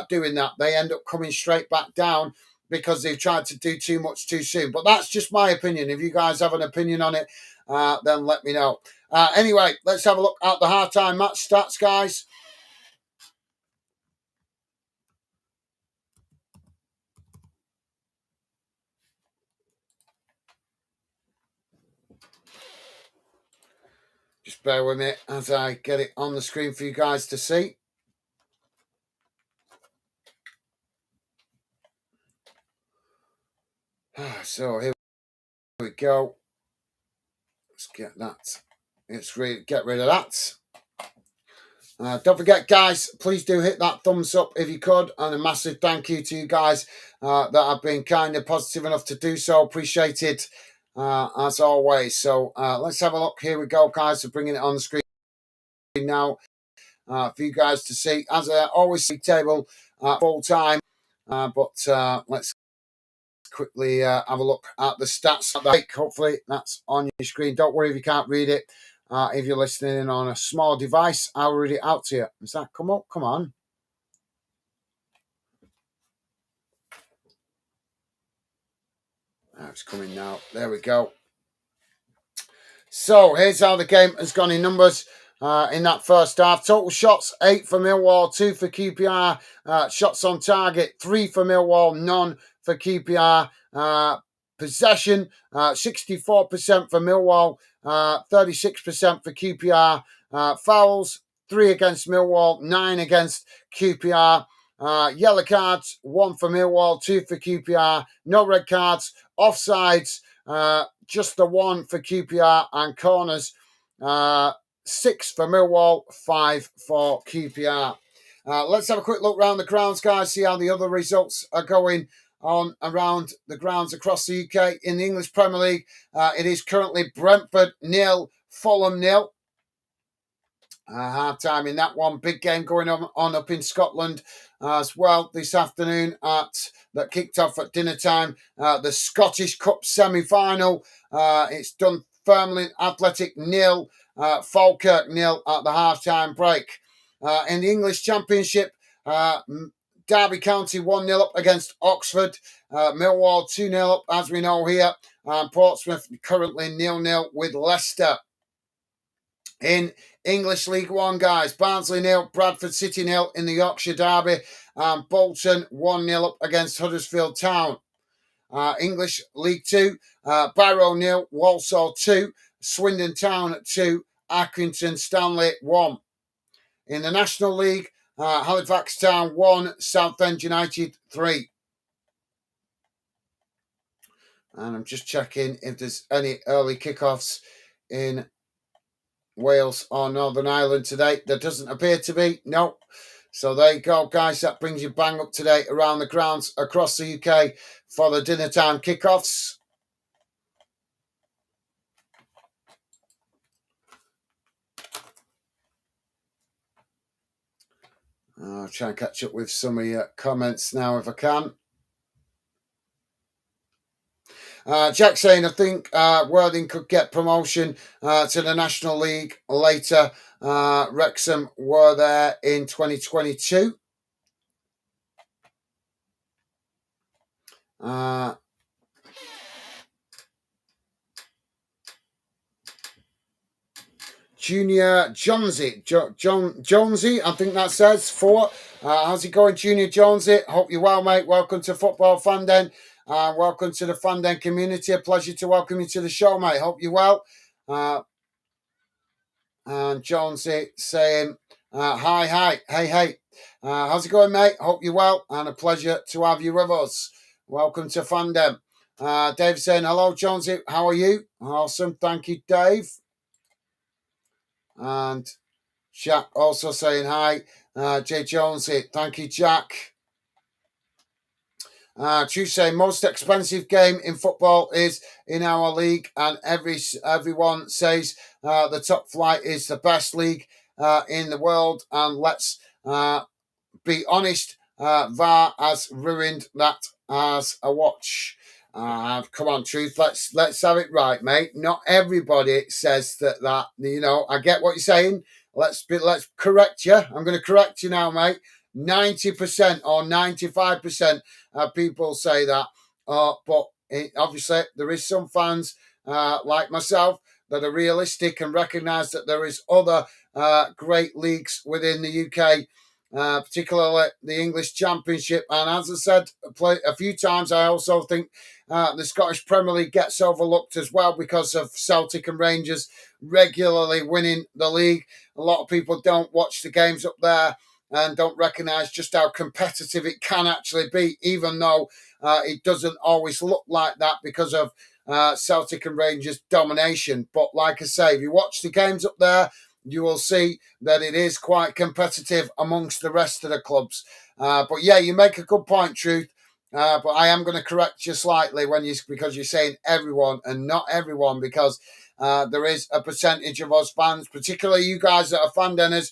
doing that. They end up coming straight back down because they've tried to do too much too soon. But that's just my opinion. If you guys have an opinion on it, then let me know. Anyway, let's have a look at the half-time match stats, guys. Just bear with me as I get it on the screen for you guys to see. So here we go. Let's get that. Get rid of that. Don't forget, guys, please do hit that thumbs up if you could. And a massive thank you to you guys that have been kind of positive enough to do so. Appreciate it, as always. So let's have a look. Here we go, guys. We're bringing it on the screen now for you guys to see. As I always see, table full time. But let's quickly have a look at the stats. Hopefully that's on your screen. Don't worry if you can't read it. If you're listening in on a small device, I'll read it out to you. Does that come up? Come on. It's coming now. There we go. So here's how the game has gone in numbers in that first half. Total shots, 8 for Millwall, 2 for QPR. Shots on target, 3 for Millwall, none for QPR. Possession, 64% for Millwall, 36% for QPR. Fouls, 3 against Millwall, 9 against QPR. Yellow cards, 1 for Millwall, 2 for QPR. No red cards. Offsides, just the 1 for QPR. And corners, 6 for Millwall, 5 for QPR. Let's have a quick look around the grounds, guys, see how the other results are going on around the grounds across the UK. In the English Premier League, it is currently Brentford 0, Fulham 0. Hard time in that one. Big game going on up in Scotland as well this afternoon that kicked off at dinner time. The Scottish Cup semi-final. It's done firmly. Athletic 0, Falkirk 0 at the half-time break. In the English Championship, Derby County 1-0 up against Oxford. Millwall 2-0 up, as we know here. And Portsmouth currently 0-0 with Leicester. In English League One, guys, Barnsley 0, Bradford City 0 in the Yorkshire Derby. And Bolton 1-0 up against Huddersfield Town. English League 2, Barrow 0, Walsall 2, Swindon Town 2, Accrington Stanley 1. In the National League, Halifax Town 1, Southend United 3. And I'm just checking if there's any early kickoffs in Wales or Northern Ireland today. There doesn't appear to be. No. So there you go, guys. That brings you bang up to date around the grounds across the UK for the dinner time kickoffs. I'll try and catch up with some of your comments now if I can. Jack saying, I think Worthing could get promotion to the National League later. Wrexham were there in 2022. Junior Jonesy, Jonesy, I think that says 4. How's it going, Junior Jonesy? Hope you're well, mate. Welcome to Football Fan Den. Welcome to the Fan Den community. A pleasure to welcome you to the show, mate. Hope you're well. And Jonesy saying, hi, hey. How's it going, mate? Hope you're well. And a pleasure to have you with us. Welcome to Fan Den. Dave saying, hello, Jonesy. How are you? Awesome. Thank you, Dave. And Jack also saying hi. Jay Jonesy. Thank you, Jack. Tuesday, most expensive game in football is in our league, and everyone says the top flight is the best league in the world. And let's be honest, VAR has ruined that as a watch. Come on, Truth. Let's have it right, mate. Not everybody says that. You know, I get what you're saying. Let's correct you. I'm going to correct you now, mate. 90% or 95% of people say that. Obviously, there is some fans like myself that are realistic and recognise that there is other great leagues within the UK, particularly the English Championship. And as I said a few times, I also think the Scottish Premier League gets overlooked as well because of Celtic and Rangers regularly winning the league. A lot of people don't watch the games up there and don't recognise just how competitive it can actually be, even though it doesn't always look like that because of Celtic and Rangers domination. But like I say, if you watch the games up there, you will see that it is quite competitive amongst the rest of the clubs. But yeah, you make a good point, Truth. But I am going to correct you slightly because you're saying everyone and not everyone, because there is a percentage of us fans, particularly you guys that are fan denners,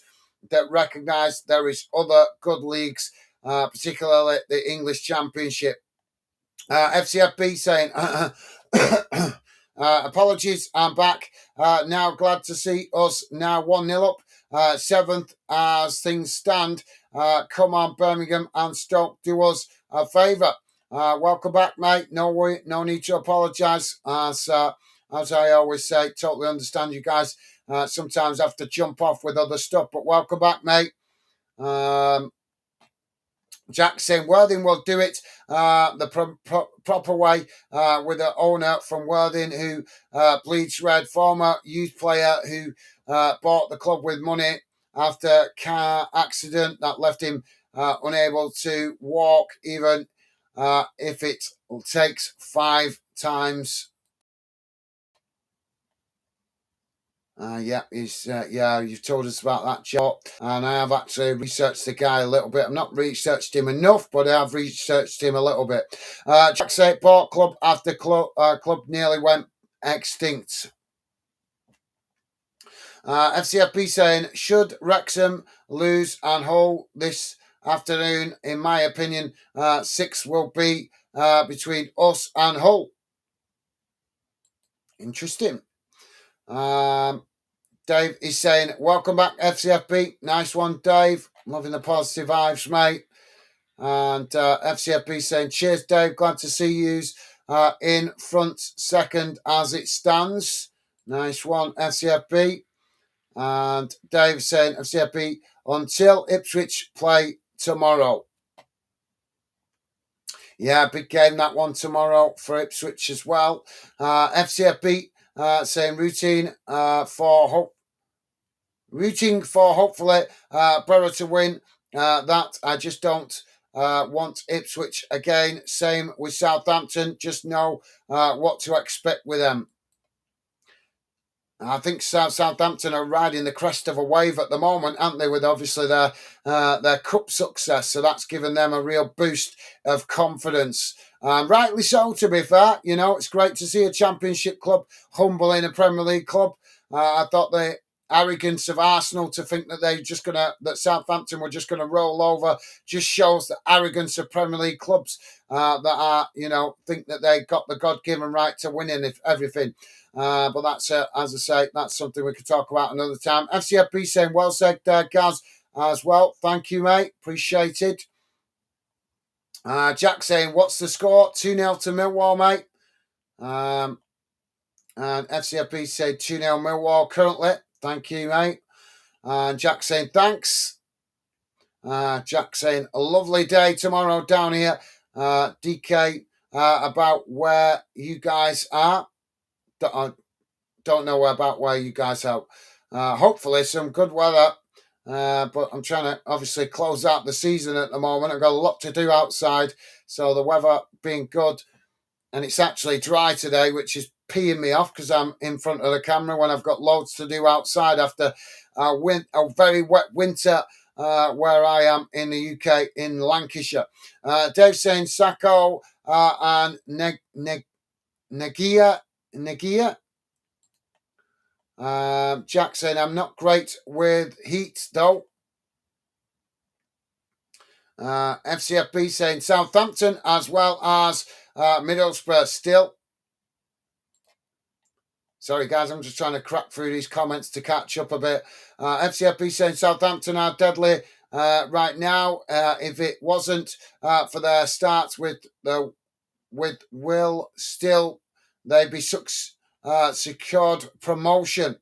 that recognise there is other good leagues, particularly the English Championship. FCFB saying, apologies, I'm back. Now glad to see us now 1-0 up. 7th as things stand. Come on, Birmingham and Stoke, do us a favour. Welcome back, mate. No need to apologise. As I always say, totally understand you guys sometimes have to jump off with other stuff, but welcome back, mate. Jack saying Worthing will do it the proper way with an owner from Worthing who bleeds red, former youth player who bought the club with money after car accident that left him unable to walk, even if it takes 5 times. You've told us about that, Joe. And I have actually researched the guy a little bit. I've not researched him enough, but I have researched him a little bit. Jack said, bought club after club nearly went extinct. FCFP saying, should Wrexham lose and Hull this afternoon? In my opinion, 6 will be between us and Hull. Interesting. Dave is saying, welcome back, FCFB. Nice one, Dave. Loving the positive vibes, mate. And FCFB saying, cheers, Dave. Glad to see you in front second as it stands. Nice one, FCFB. And Dave saying, FCFB, until Ipswich play tomorrow. Yeah, big game, that one tomorrow for Ipswich as well. FCFB saying rooting for hopefully Borough to win. That I just don't want Ipswich again. Same with Southampton. Just know what to expect with them. I think Southampton are riding the crest of a wave at the moment, aren't they? With obviously their cup success, so that's given them a real boost of confidence. Rightly so, to be fair. You know, it's great to see a Championship club humbling a Premier League club. I thought the arrogance of Arsenal to think that that Southampton were just gonna roll over just shows the arrogance of Premier League clubs that are, think that they got the God-given right to winning everything. But that's, as I say, that's something we could talk about another time. FCFB saying, well said, Gaz, as well. Thank you, mate. Appreciate it. Jack saying, what's the score? 2-0 to Millwall, mate. And FCFB said 2-0 Millwall currently. Thank you, mate. And Jack saying, thanks. Jack saying, a lovely day tomorrow down here. DK, about where you guys are. I don't know about where you guys are. Hopefully some good weather. But I'm trying to obviously close out the season at the moment. I've got a lot to do outside. So the weather being good. And it's actually dry today, which is peeing me off because I'm in front of the camera when I've got loads to do outside after a very wet winter where I am in the UK, in Lancashire. Dave saying Sacco and Negia. Jack saying, I'm not great with heat, though. FCFB saying Southampton as well as Middlesbrough still. Sorry, guys, I'm just trying to crack through these comments to catch up a bit. FCFB saying Southampton are deadly right now. If it wasn't for their starts with Will Still, they'd be secured promotion.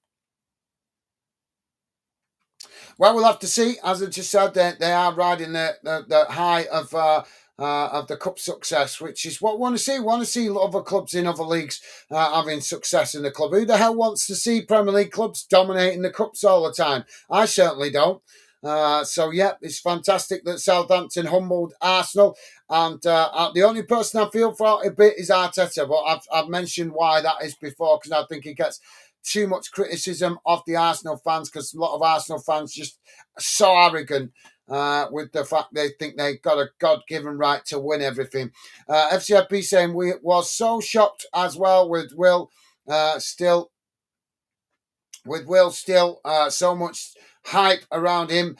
Well, we'll have to see. As I just said, they are riding the high of the cup success, which is what we want to see. We want to see other clubs in other leagues having success in the club. Who the hell wants to see Premier League clubs dominating the cups all the time? I certainly don't. So, yeah, it's fantastic that Southampton humbled Arsenal. And the only person I feel for a bit is Arteta. But I've mentioned why that is before, because I think he gets too much criticism of the Arsenal fans, because a lot of Arsenal fans just are so arrogant with the fact they think they've got a God-given right to win everything. FCFP saying we was so shocked as well with Will still. With Will Still, so much hype around him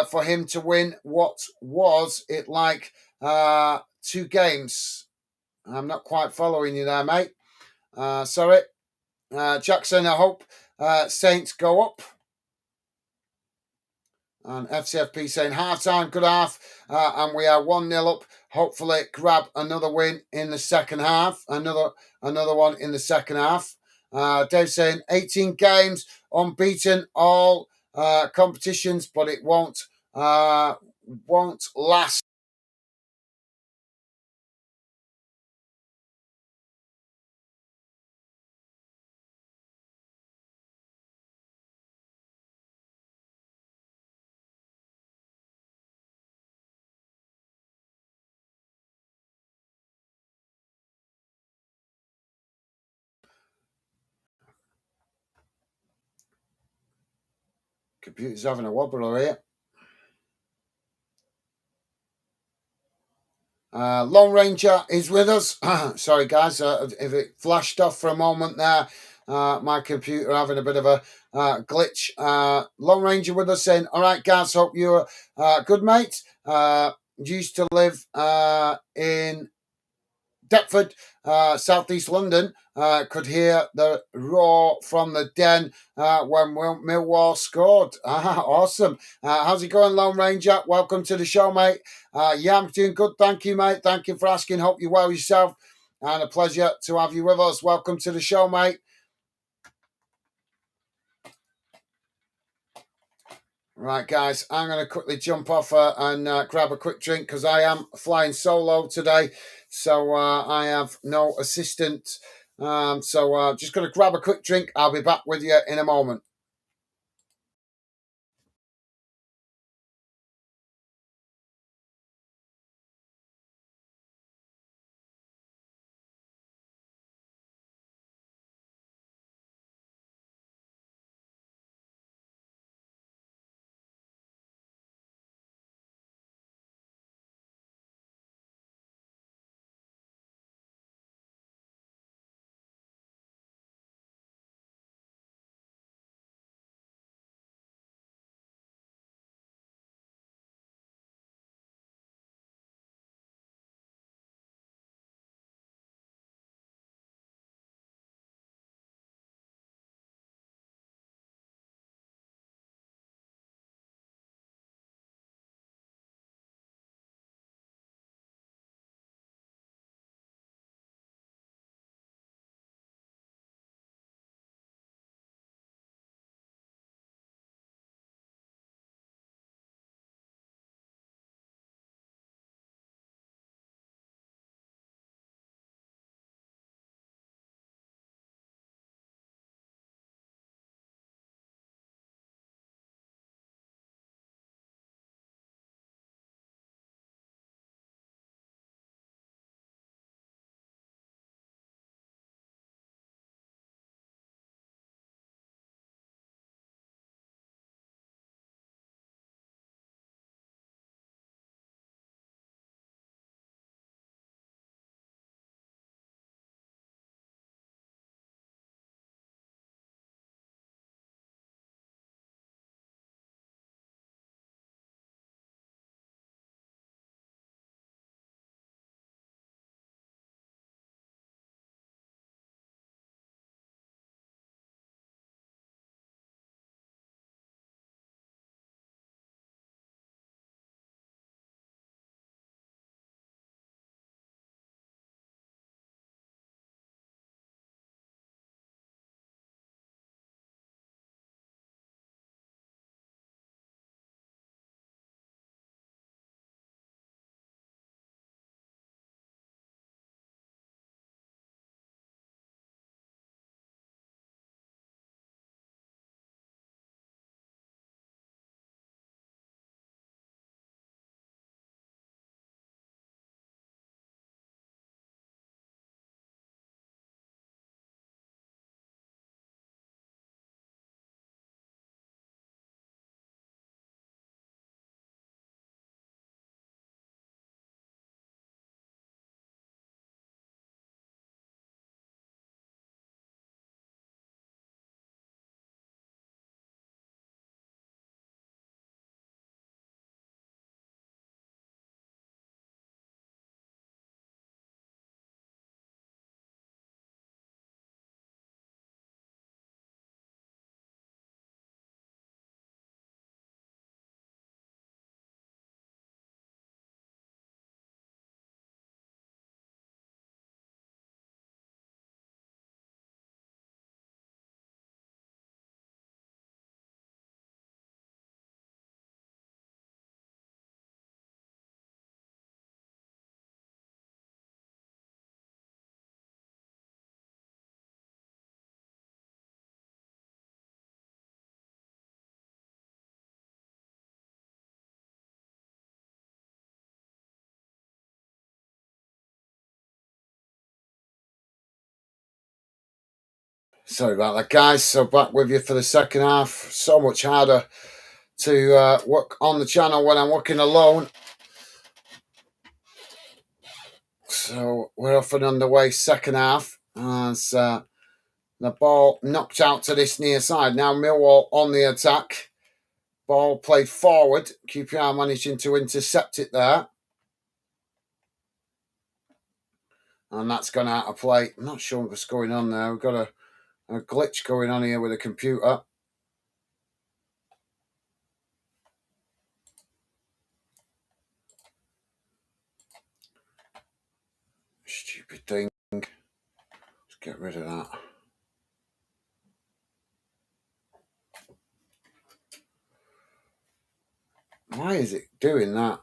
for him to win. What was it like 2 games? I'm not quite following you there, mate. Sorry. Jackson, I hope Saints go up. And FCFP saying half time, good half, and we are 1-0 up. Hopefully, grab another win in the second half. Another one in the second half. Dave saying 18 games, unbeaten, all competitions, but it won't last. Computer's having a wobble here. Lone Ranger is with us. Sorry, guys, if it flashed off for a moment there. My computer having a bit of a glitch. Lone Ranger with us saying, all right, guys, hope you're good, mate. Used to live in Deptford, southeast London. Could hear the roar from the den when Millwall scored. Awesome. How's it going, Lone Ranger? Welcome to the show, mate. Yeah, I'm doing good. Thank you, mate. Thank you for asking. Hope you're well yourself. And a pleasure to have you with us. Welcome to the show, mate. Right, guys, I'm going to quickly jump off and grab a quick drink because I am flying solo today. So I have no assistant. So just going to grab a quick drink. I'll be back with you in a moment. Sorry about that, guys. So back with you for the second half. So much harder to work on the channel when I'm working alone. So we're off and underway second half as the ball knocked out to this near side. Now Millwall on the attack. Ball played forward. QPR managing to intercept it there. And that's gone out of play. I'm not sure what's going on there. We've got a glitch going on here with the computer. Stupid thing. Let's get rid of that. Why is it doing that?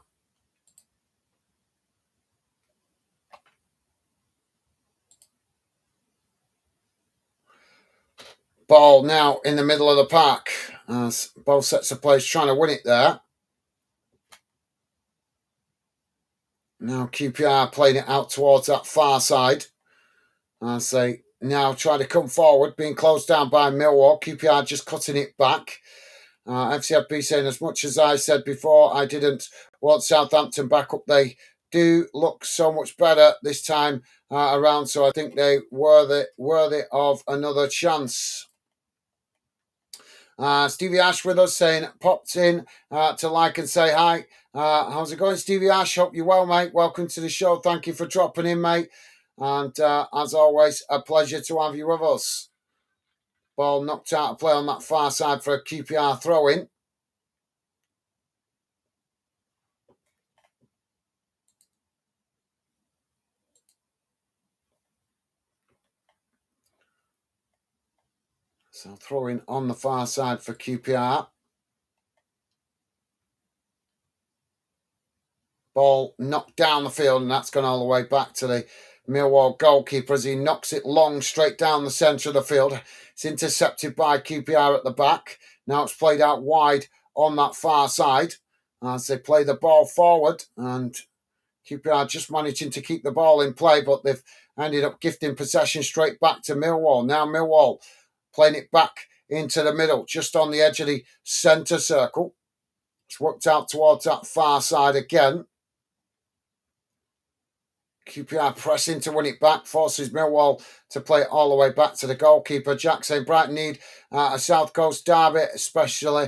Ball now in the middle of the park as both sets of players trying to win it there. Now QPR playing it out towards that far side as they now try to come forward, being closed down by Millwall. QPR just cutting it back. FCFB saying, as much as I said before, I didn't want Southampton back up. They do look so much better this time around, so I think they worthy of another chance. Stevie Ash with us saying, popped in to like and say hi. How's it going, Stevie Ash? Hope you're well, mate. Welcome to the show. Thank you for dropping in, mate. And as always, a pleasure to have you with us. Ball knocked out of play on that far side for a QPR throw-in. So throwing on the far side for QPR. Ball knocked down the field, and that's gone all the way back to the Millwall goalkeeper as he knocks it long straight down the centre of the field. It's intercepted by QPR at the back. Now it's played out wide on that far side as they play the ball forward, and QPR just managing to keep the ball in play, but they've ended up gifting possession straight back to Millwall. Now Millwall playing it back into the middle, just on the edge of the centre circle. It's worked out towards that far side again. QPR pressing to win it back, forces Millwall to play it all the way back to the goalkeeper. Jack saying Brighton need a South Coast derby, especially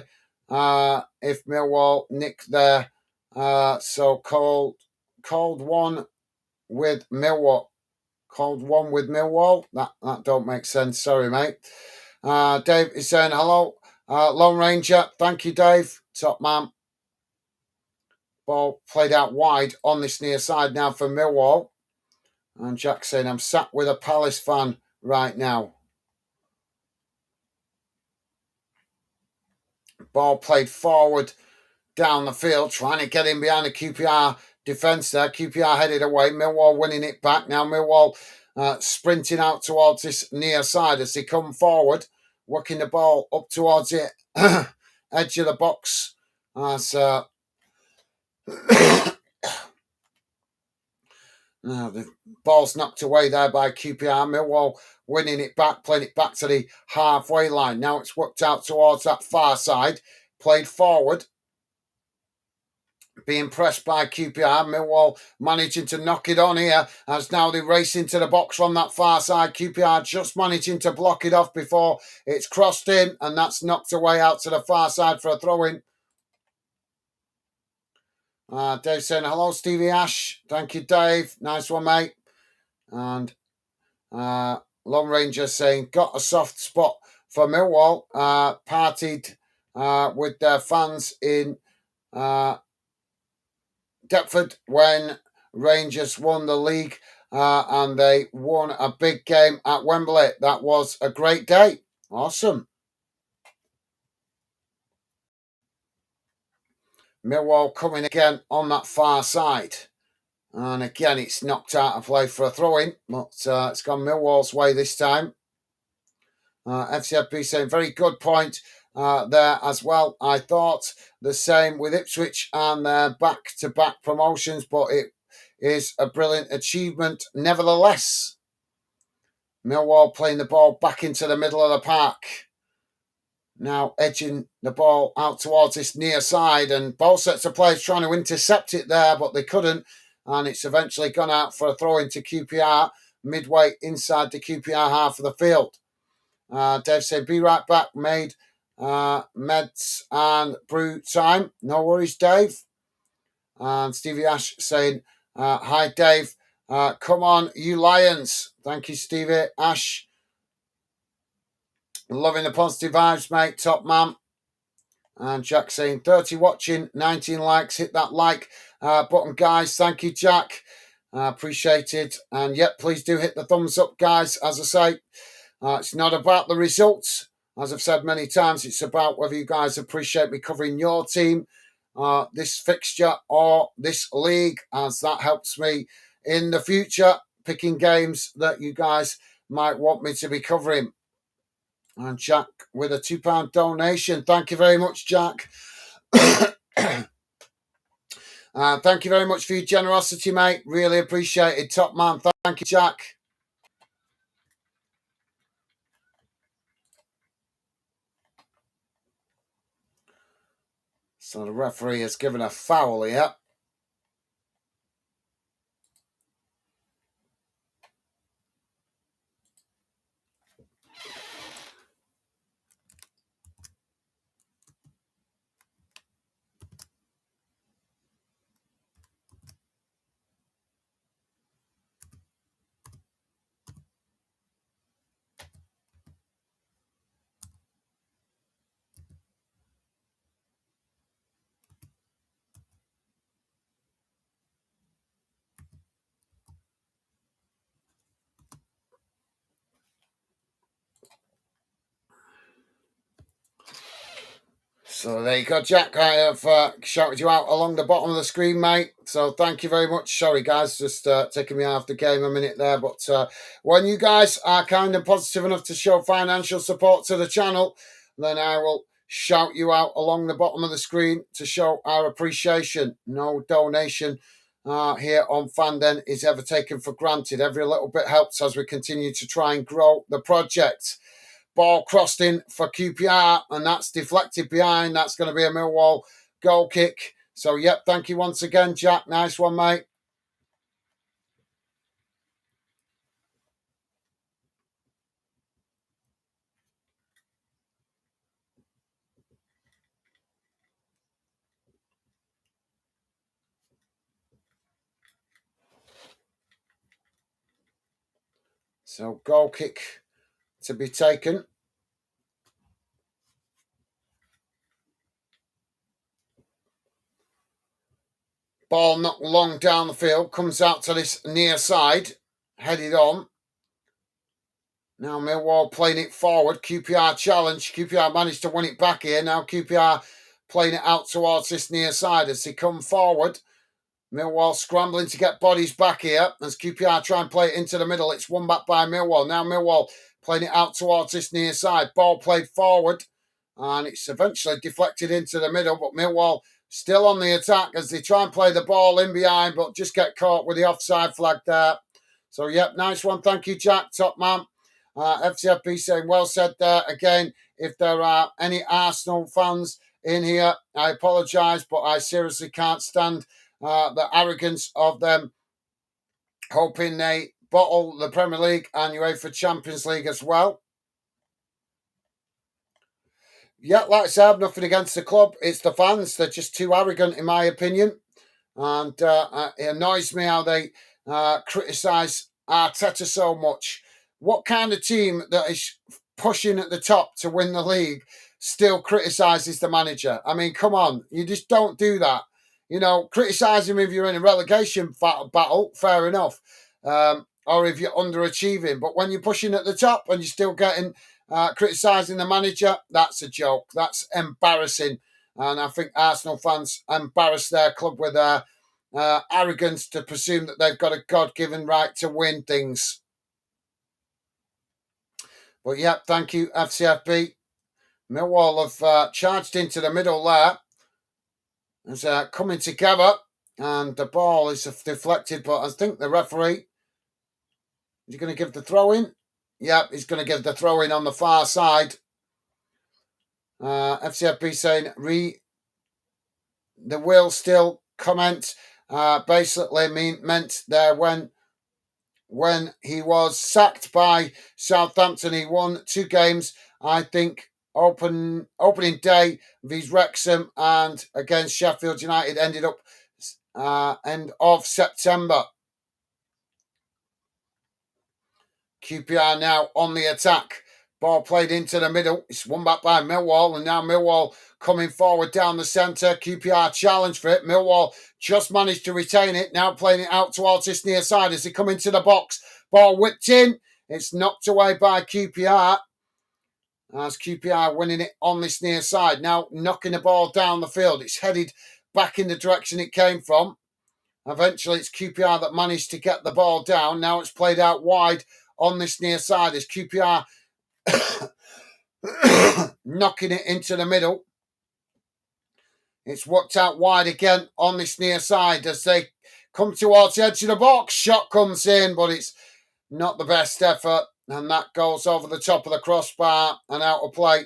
if Millwall nick their so called one with Millwall. Called one with Millwall. That don't make sense. Sorry, mate. Dave is saying hello. Lone Ranger. Thank you, Dave. Top man. Ball played out wide on this near side now for Millwall. And Jack saying, I'm sat with a Palace fan right now. Ball played forward down the field, trying to get in behind the QPR defence there. QPR headed away. Millwall winning it back. Now Millwall sprinting out towards this near side as they come forward, working the ball up towards the edge of the box. As now the ball's knocked away there by QPR. Millwall winning it back, playing it back to the halfway line. Now it's worked out towards that far side, played forward, being pressed by QPR. Millwall managing to knock it on here as now they race into the box from that far side. QPR just managing to block it off before it's crossed in, and that's knocked away out to the far side for a throw-in. Dave saying, hello, Stevie Ash. Thank you, Dave. Nice one, mate. And Lone Ranger saying, got a soft spot for Millwall. Partied with their fans in Deptford when Rangers won the league and they won a big game at Wembley. That was a great day. Awesome. Millwall coming again on that far side. And again, it's knocked out of play for a throw-in, but it's gone Millwall's way this time. FCFB saying, very good point there as well. I thought the same with Ipswich and their back-to-back promotions, but it is a brilliant achievement nevertheless. Millwall playing the ball back into the middle of the park. Now edging the ball out towards this near side, and both sets of players trying to intercept it there, but they couldn't, and it's eventually gone out for a throw into QPR, midway inside the QPR half of the field. Dave said, be right back, made meds and brew time. No worries, Dave. And Stevie Ash saying, hi, Dave. Come on, you Lions. Thank you, Stevie Ash. Loving the positive vibes, mate. Top man. And Jack saying 30 watching, 19 likes. Hit that like button, guys. Thank you, Jack. Appreciate it. And yep, please do hit the thumbs up, guys. As I say, it's not about the results. As I've said many times, it's about whether you guys appreciate me covering your team, this fixture, or this league, as that helps me in the future picking games that you guys might want me to be covering. And Jack with a £2 donation. Thank you very much, Jack. Thank you very much for your generosity, mate. Really appreciate it. Top man. Thank you, Jack. So the referee has given a foul here. So there you go, Jack. I have shouted you out along the bottom of the screen, mate. So thank you very much. Sorry, guys, just taking me out of the game a minute there. But when you guys are kind and positive enough to show financial support to the channel, then I will shout you out along the bottom of the screen to show our appreciation. No donation here on Fanden is ever taken for granted. Every little bit helps as we continue to try and grow the project. Ball crossed in for QPR, and that's deflected behind. That's going to be a Millwall goal kick. So, yep, thank you once again, Jack. Nice one, mate. So, goal kick to be taken. Ball not long down the field, comes out to this near side, headed on. Now Millwall playing it forward. QPR challenge. QPR managed to win it back here. Now QPR playing it out towards this near side as they come forward. Millwall scrambling to get bodies back here as QPR try and play it into the middle. It's won back by Millwall. Now Millwall playing it out towards this near side. Ball played forward and it's eventually deflected into the middle, but Millwall still on the attack as they try and play the ball in behind, but just get caught with the offside flag there. So, yep, nice one. Thank you, Jack. Top man. FCFB saying, well said there. Again, if there are any Arsenal fans in here, I apologise, but I seriously can't stand the arrogance of them hoping they bottle the Premier League and UEFA Champions League as well. Yeah, like I said, nothing against the club. It's the fans. They're just too arrogant, in my opinion. And it annoys me how they criticise Arteta so much. What kind of team that is pushing at the top to win the league still criticises the manager? I mean, come on. You just don't do that. You know, criticise him if you're in a relegation battle, fair enough. Or if you're underachieving. But when you're pushing at the top and you're still getting criticising the manager, that's a joke. That's embarrassing. And I think Arsenal fans embarrass their club with their arrogance to presume that they've got a God-given right to win things. But yeah, thank you, FCFB. Millwall have charged into the middle there. It's coming together. And the ball is deflected, but I think the referee is going to give the throw in. Yep, he's going to give the throw in on the far side. FCFB saying the will still comment. Basically meant there when he was sacked by Southampton, he won 2 games. I think opening day vs Wrexham and against Sheffield United ended up end of September. QPR now on the attack. Ball played into the middle. It's won back by Millwall, and now Millwall coming forward down the centre. QPR challenge for it. Millwall just managed to retain it. Now playing it out towards this near side as they come into the box. Ball whipped in. It's knocked away by QPR. As QPR winning it on this near side. Now knocking the ball down the field. It's headed back in the direction it came from. Eventually it's QPR that managed to get the ball down. Now it's played out wide on this near side as QPR knocking it into the middle. It's worked out wide again on this near side as they come towards the edge of the box. Shot comes in, but it's not the best effort. And that goes over the top of the crossbar and out of play.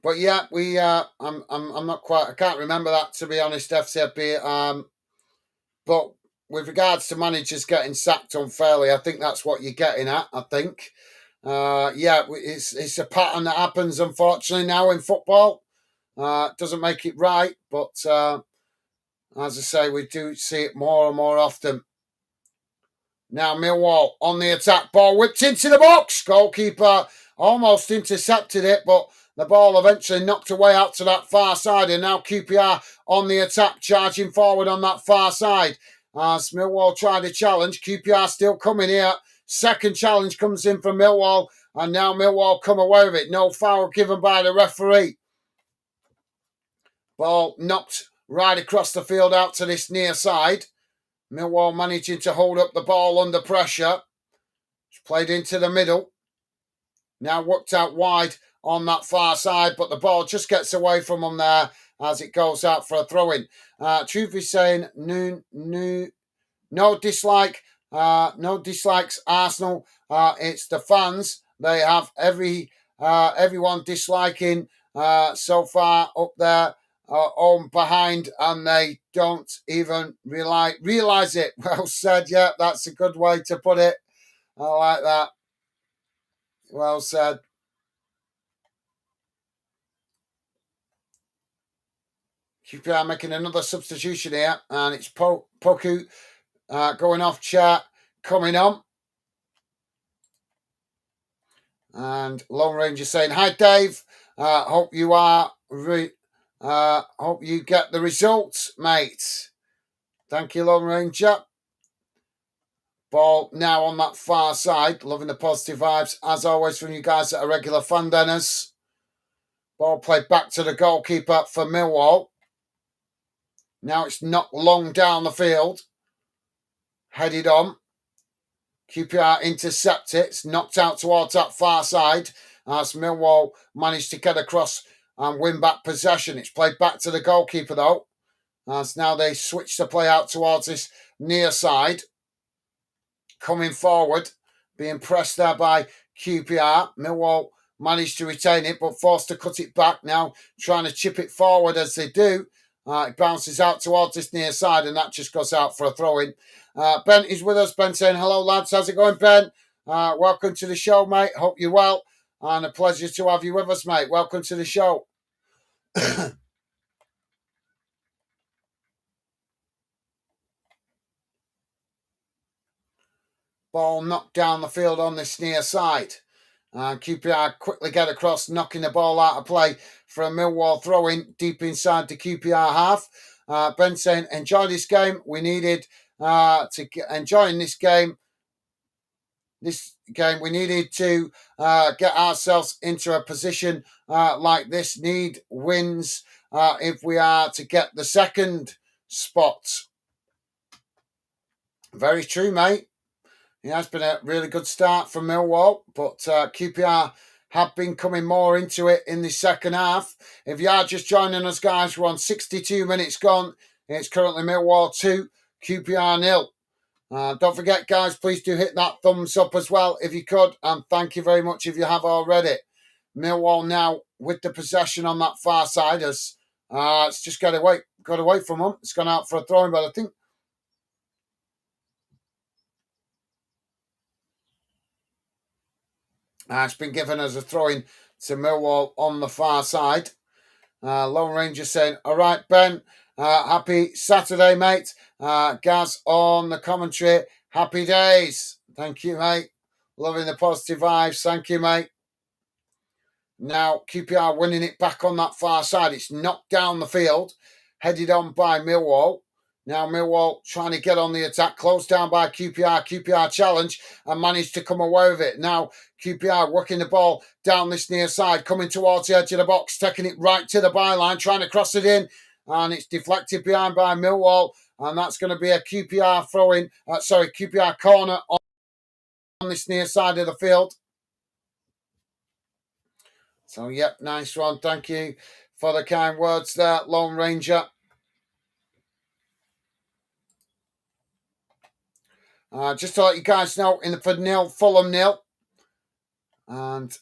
But yeah, I'm not quite. I can't remember that, to be honest, FCB. But with regards to managers getting sacked unfairly, I think that's what you're getting at. I think, yeah, it's a pattern that happens unfortunately now in football. Doesn't make it right, but as I say, we do see it more and more often. Now Millwall on the attack, ball whipped into the box. Goalkeeper almost intercepted it, but the ball eventually knocked away out to that far side, and now QPR on the attack, charging forward on that far side. As Millwall tried a challenge, QPR still coming here. Second challenge comes in from Millwall, and now Millwall come away with it. No foul given by the referee. Ball knocked right across the field out to this near side. Millwall managing to hold up the ball under pressure. It's played into the middle. Now worked out wide on that far side, but the ball just gets away from them there as it goes out for a throw-in. Truth is saying no dislike, no dislikes Arsenal. It's the fans. They have everyone disliking so far up there on behind, and they don't even realize it. Well said. Yeah, that's a good way to put it. I like that. Well said. QPR making another substitution here, and it's Poku going off chat, coming on. And Lone Ranger saying, "Hi Dave, hope you are hope you get the results, mate." Thank you, Lone Ranger. Ball now on that far side. Loving the positive vibes, as always, from you guys that are regular fan denners. Ball played back to the goalkeeper for Millwall. Now it's knocked long down the field. Headed on. QPR intercept it. It's knocked out towards that far side as Millwall managed to get across and win back possession. It's played back to the goalkeeper though, as now they switch the play out towards this near side. Coming forward, being pressed there by QPR. Millwall managed to retain it, but forced to cut it back now, trying to chip it forward as they do. It bounces out towards this near side, and that just goes out for a throw-in. Ben is with us. Ben saying, "Hello, lads. How's it going, Ben? Welcome to the show, mate. Hope you're well. And a pleasure to have you with us, mate. Welcome to the show." Ball knocked down the field on this near side. QPR quickly get across, knocking the ball out of play for a Millwall throw-in deep inside the QPR half. Ben saying, "Enjoy this game. We needed enjoying this game. We needed to get ourselves into a position like this. Need wins if we are to get the second spot." Very true, mate. It has been a really good start from Millwall, but QPR have been coming more into it in the second half. If you are just joining us, guys, we're on 62 minutes gone. It's currently Millwall 2, QPR 0. Don't forget, guys, please do hit that thumbs up as well if you could, and thank you very much if you have already. Millwall now with the possession on that far side as it's just got away from them. It's gone out for a throwing, but I think it's been given as a throw-in to Millwall on the far side. Lone Ranger saying, all right, Ben, happy Saturday, mate. Gaz on the commentary, happy days. Thank you, mate. Loving the positive vibes. Thank you, mate. Now, QPR winning it back on that far side. It's knocked down the field, headed on by Millwall. Now Millwall trying to get on the attack, closed down by QPR. QPR challenge and managed to come away with it. Now QPR working the ball down this near side, coming towards the edge of the box, taking it right to the byline, trying to cross it in, and it's deflected behind by Millwall, and that's going to be a QPR throwing. QPR corner on this near side of the field. So, yep, nice one. Thank you for the kind words there, Lone Ranger. Just to let you guys know, for nil, Fulham nil. And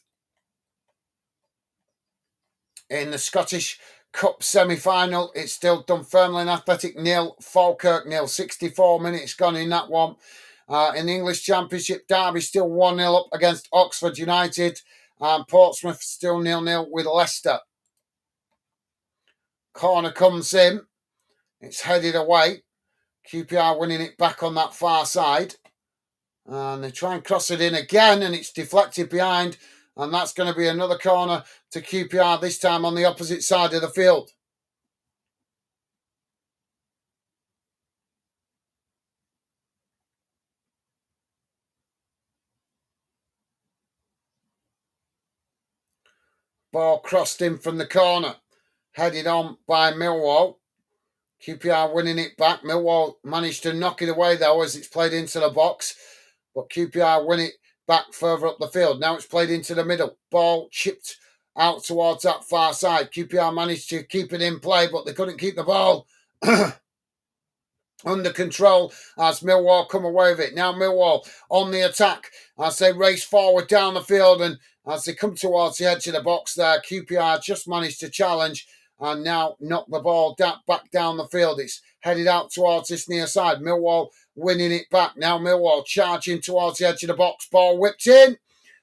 in the Scottish Cup semi-final, it's still Dunfermline Athletic nil, Falkirk nil. 64 minutes gone in that one. In the English Championship, Derby still 1-0 up against Oxford United. And Portsmouth still 0-0 with Leicester. Corner comes in. It's headed away. QPR winning it back on that far side. And they try and cross it in again, and it's deflected behind. And that's going to be another corner to QPR, this time on the opposite side of the field. Ball crossed in from the corner. Headed on by Millwall. QPR winning it back. Millwall managed to knock it away, though, as it's played into the box. But QPR win it back further up the field. Now it's played into the middle. Ball chipped out towards that far side. QPR managed to keep it in play, but they couldn't keep the ball under control as Millwall come away with it. Now Millwall on the attack as they race forward down the field, and as they come towards the edge of the box there, QPR just managed to challenge and now knock the ball back down the field. It's headed out towards this near side. Millwall winning it back. Now Millwall charging towards the edge of the box. Ball whipped in,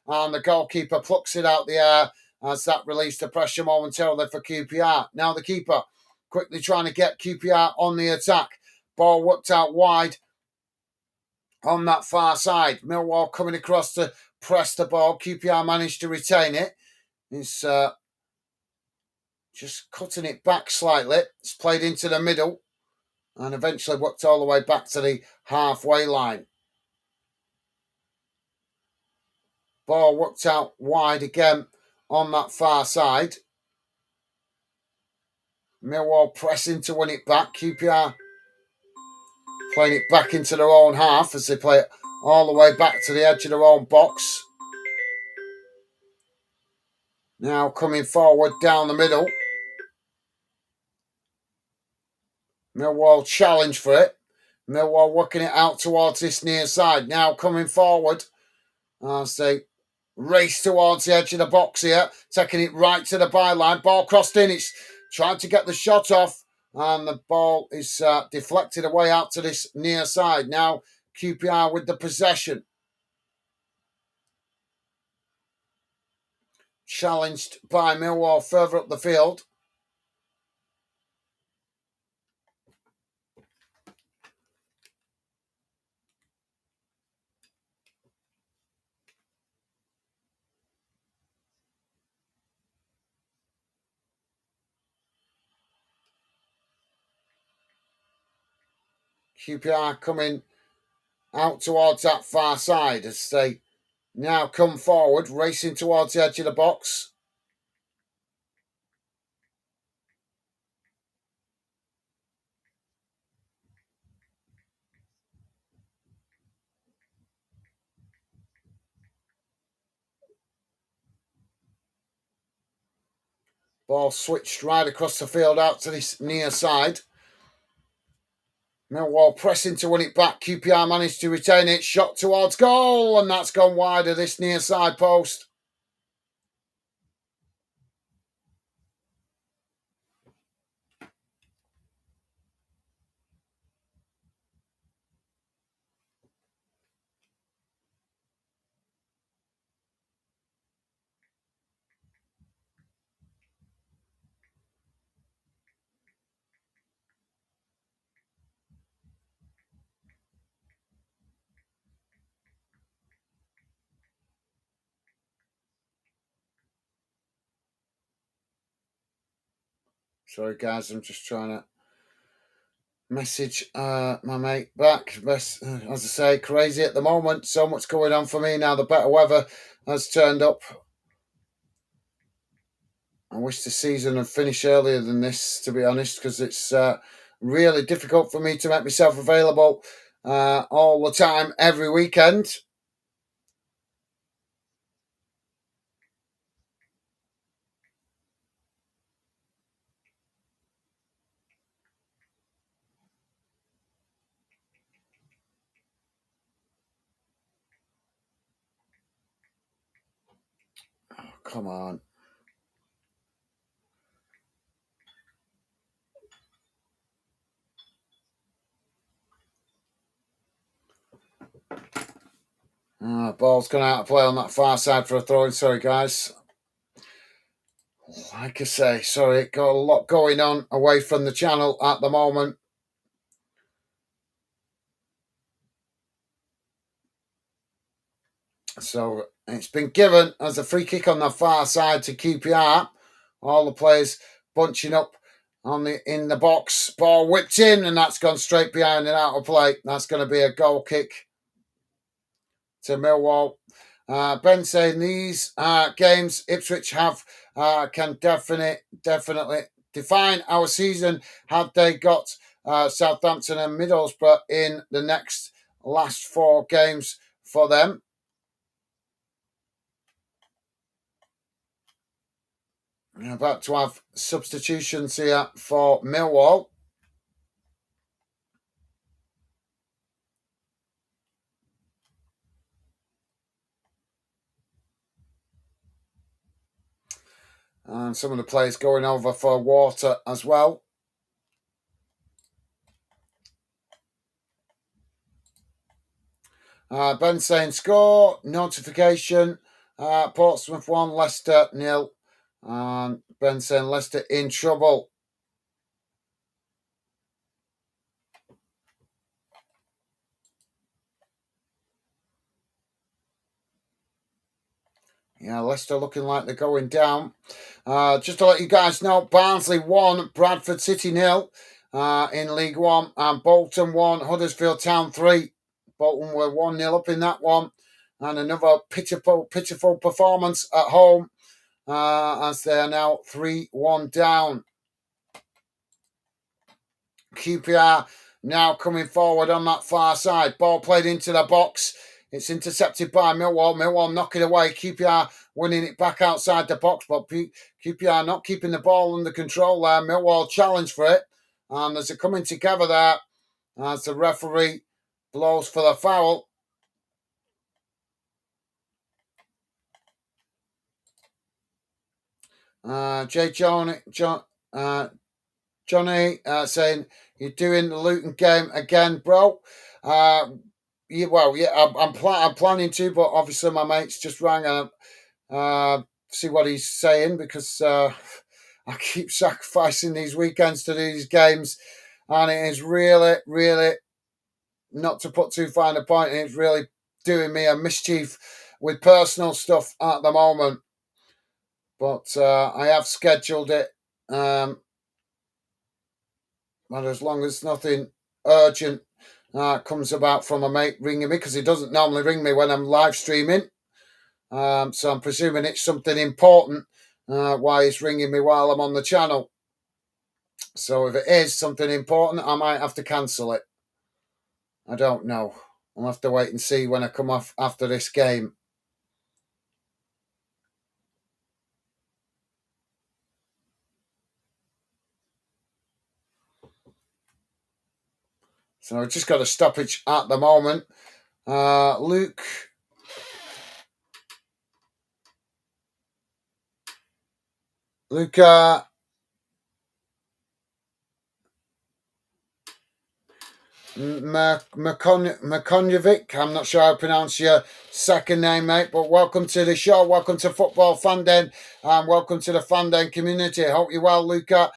and the goalkeeper plucks it out the air as that released the pressure momentarily for QPR. Now the keeper quickly trying to get QPR on the attack. Ball whipped out wide on that far side. Millwall coming across to press the ball. QPR managed to retain it. It's just cutting it back slightly. It's played into the middle and eventually worked all the way back to the halfway line. Ball worked out wide again on that far side. Millwall pressing to win it back. QPR playing it back into their own half as they play it all the way back to the edge of their own box. Now coming forward down the middle. Millwall challenge for it. Millwall working it out towards this near side. Now coming forward as they race towards the edge of the box here. Taking it right to the byline. Ball crossed in. It's trying to get the shot off. And the ball is deflected away out to this near side. Now QPR with the possession. Challenged by Millwall further up the field. QPR coming out towards that far side as they now come forward, racing towards the edge of the box. Ball switched right across the field out to this near side. Millwall pressing to win it back. QPR managed to retain it. Shot towards goal, and that's gone wide of this near side post. Sorry, guys, I'm just trying to message my mate back. Best, as I say, crazy at the moment. So much going on for me now. The better weather has turned up. I wish the season had finished earlier than this, to be honest, because it's really difficult for me to make myself available all the time, every weekend. Oh, come on. Ball's gone out of play on that far side for a throw-in. Sorry, guys. Like I say, sorry, got a lot going on away from the channel at the moment. So it's been given as a free kick on the far side to QPR. All the players bunching up in the box. Ball whipped in, and that's gone straight behind and out of play. That's going to be a goal kick to Millwall. Ben saying these games Ipswich have can definitely define our season had they got Southampton and Middlesbrough in the last 4 games for them. We're about to have substitutions here for Millwall. And some of the players going over for water as well. Ben saying score, notification, Portsmouth 1, Leicester 0. And Ben saying Leicester in trouble. Yeah, Leicester looking like they're going down. Just to let you guys know, Barnsley 1, Bradford City 0 in League 1. And Bolton 1, Huddersfield Town 3. Bolton were 1-0 up in that one. And another pitiful performance at home as they are now 3-1 down. QPR now coming forward on that far side. Ball played into the box. It's intercepted by Millwall. Millwall knocking away. QPR winning it back outside the box, but QPR not keeping the ball under control there. Millwall challenge for it. And there's a coming together there as the referee blows for the foul. Johnny saying, you're doing the Luton game again, bro. I'm planning to, but obviously my mates just rang and see what he's saying because I keep sacrificing these weekends to do these games, and it is really, really not to put too fine a point. It's really doing me a mischief with personal stuff at the moment, but I have scheduled it. And as long as nothing urgent comes about from a mate ringing me, because he doesn't normally ring me when I'm live streaming. So I'm presuming it's something important why he's ringing me while I'm on the channel. So if it is something important, I might have to cancel it. I don't know. I'll have to wait and see when I come off after this game. So I've just got a stoppage at the moment. Luke. Luka Makonjevic. I'm not sure how to pronounce your second name, mate, but welcome to the show. Welcome to Football Fanden, and welcome to the Fanden community. Hope you're well, Luca.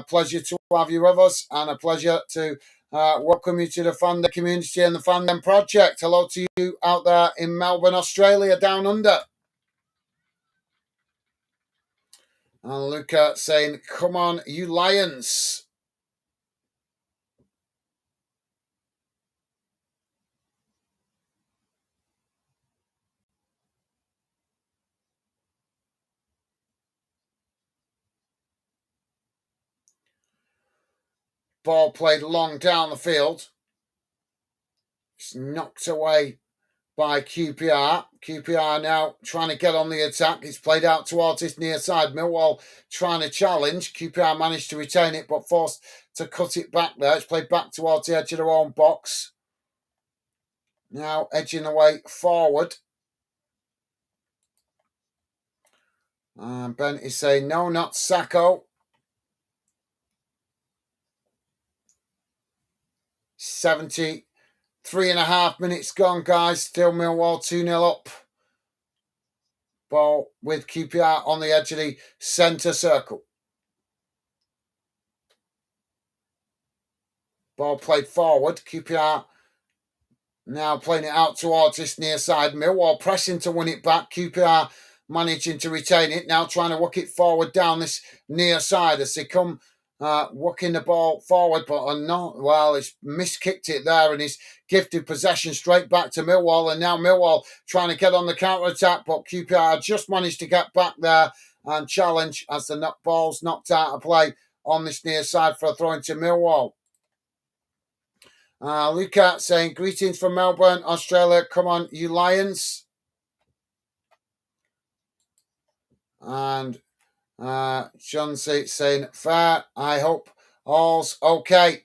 Pleasure to have you with us, and a pleasure to welcome you to the Fanden community and the Fanden project. Hello to you out there in Melbourne, Australia, down under. And Luca saying, come on, you Lions. Ball played long down the field. It's knocked away by QPR. QPR now trying to get on the attack. It's played out towards this near side. Millwall trying to challenge. QPR managed to retain it, but forced to cut it back there. It's played back towards the edge of their own box. Now edging away forward. And Ben is saying, no, not Sacco. 73.5 minutes gone, guys. Still Millwall 2-0 up. Ball with QPR on the edge of the centre circle. Ball played forward. QPR now playing it out towards this near side. Millwall pressing to win it back. QPR managing to retain it. Now trying to work it forward down this near side as they come working the ball forward, but not well. He's miskicked it there and he's gifted possession straight back to Millwall. And now Millwall trying to get on the counter attack, but QPR just managed to get back there and challenge as the ball's knocked out of play on this near side for a throw into Millwall. Luca saying, greetings from Melbourne, Australia. Come on, you Lions. And John saying, fair. I hope all's okay.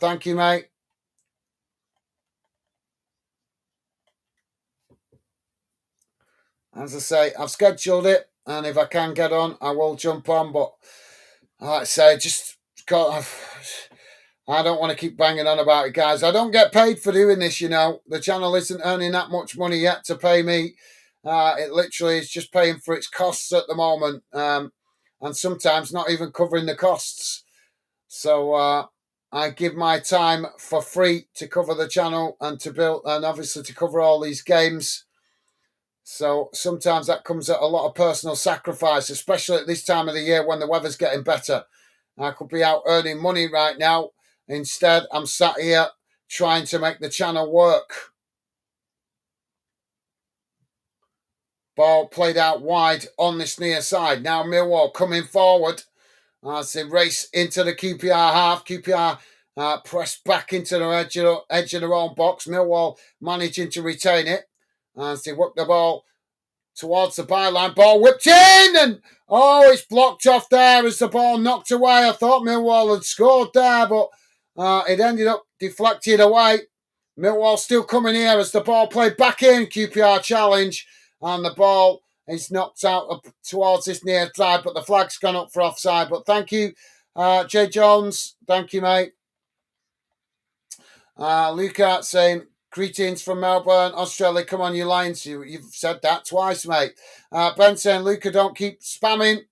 Thank you, mate. As I say, I've scheduled it, and if I can get on, I will jump on. But like I say, just got. I don't want to keep banging on about it, guys. I don't get paid for doing this, you know. The channel isn't earning that much money yet to pay me. It literally is just paying for its costs at the moment, and sometimes not even covering the costs. So I give my time for free to cover the channel and to build, and obviously to cover all these games. So sometimes that comes at a lot of personal sacrifice, especially at this time of the year when the weather's getting better. I could be out earning money right now. Instead, I'm sat here trying to make the channel work. Ball played out wide on this near side. Now Millwall coming forward as they race into the QPR half. QPR pressed back into the edge of their own box. Millwall managing to retain it as they work the ball towards the byline. Ball whipped in and it's blocked off there as the ball knocked away. I thought Millwall had scored there, but it ended up deflected away. Millwall still coming here as the ball played back in. QPR challenge. And the ball is knocked out up towards this near side, but the flag's gone up for offside. But thank you, Jay Jones. Thank you, mate. Luca saying, greetings from Melbourne, Australia. Come on, you Lions. You've said that twice, mate. Ben saying, Luca, don't keep spamming.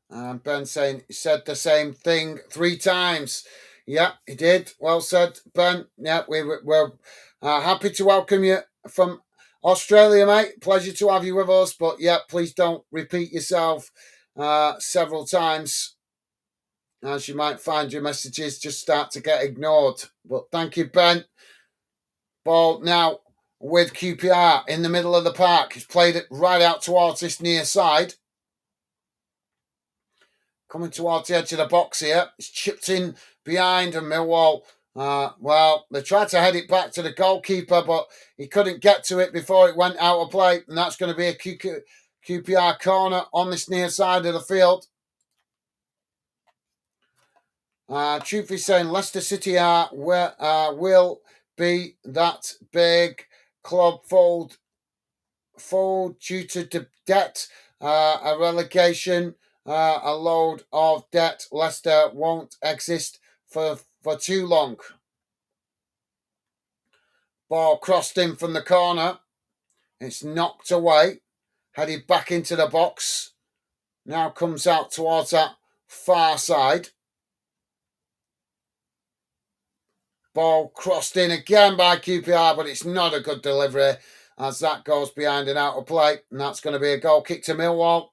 And Ben saying, he said the same thing 3 times. Yeah, he did. Well said, Ben. Yeah, we're happy to welcome you from Australia, mate. Pleasure to have you with us. But yeah, please don't repeat yourself several times, as you might find your messages just start to get ignored. But thank you, Ben. Ball now with QPR in the middle of the park. He's played it right out towards this near side. Coming towards the edge of the box here. It's chipped in behind and Millwall. Well, they tried to head it back to the goalkeeper, but he couldn't get to it before it went out of play. And that's going to be a QPR corner on this near side of the field. Truth is saying Leicester City will be that big club fold due to debt, a relegation, a load of debt. Leicester won't exist for too long. Ball crossed in from the corner. It's knocked away. Headed back into the box. Now comes out towards that far side. Ball crossed in again by QPR, but it's not a good delivery as that goes behind and out of play. And that's going to be a goal kick to Millwall.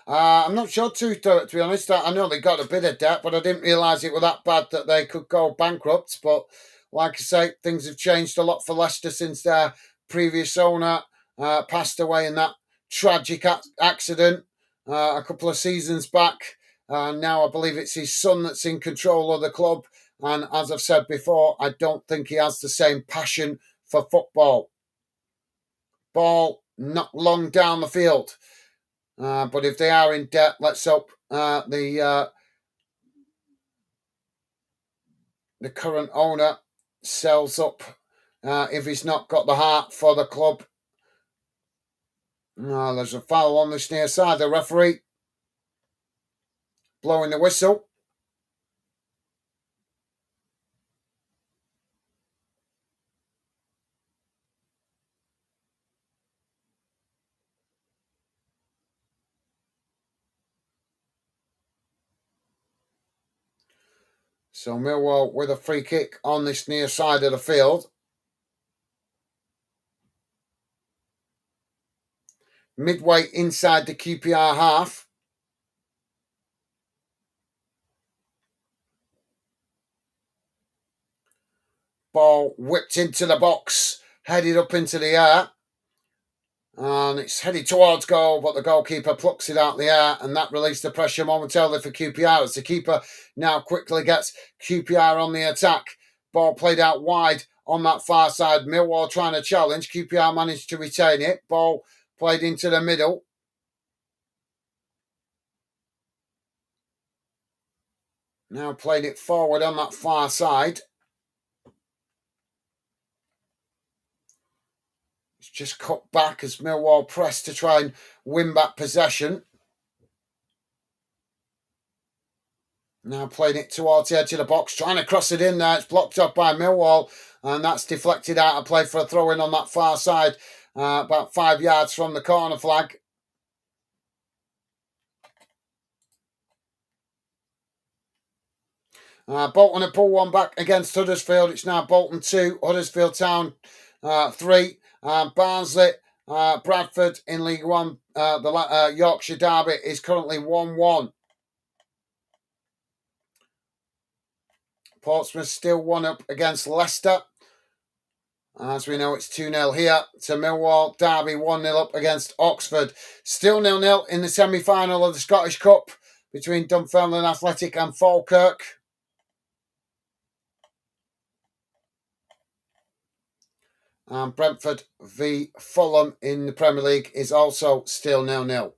I'm not sure to be honest. I know they got a bit of debt, but I didn't realise it was that bad that they could go bankrupt. But like I say, things have changed a lot for Leicester since their previous owner passed away in that tragic accident a couple of seasons back. Now I believe it's his son that's in control of the club. And as I've said before, I don't think he has the same passion for football. Ball not long down the field. But if they are in debt, let's hope the current owner sells up if he's not got the heart for the club. There's a foul on this near side. The referee blowing the whistle. So Millwall with a free kick on this near side of the field. Midway inside the QPR half. Ball whipped into the box, headed up into the air. And it's headed towards goal, but the goalkeeper plucks it out the air, and that released the pressure momentarily for QPR as the keeper now quickly gets QPR on the attack. Ball played out wide on that far side. Millwall trying to challenge. QPR managed to retain it. Ball played into the middle. Now played it forward on that far side. It's just cut back as Millwall press to try and win back possession. Now playing it towards the edge of the box, trying to cross it in there. It's blocked off by Millwall, and that's deflected out of play for a throw-in on that far side, about 5 yards from the corner flag. Bolton have pulled one back against Huddersfield. It's now Bolton 2, Huddersfield Town 3. Barnsley, Bradford in League One. The Yorkshire Derby is currently 1-1. Portsmouth still 1-up against Leicester. As we know, it's 2-0 here to Millwall. Derby 1-0 up against Oxford. Still 0-0 in the semi-final of the Scottish Cup between Dunfermline Athletic and Falkirk. And Brentford v Fulham in the Premier League is also still 0-0.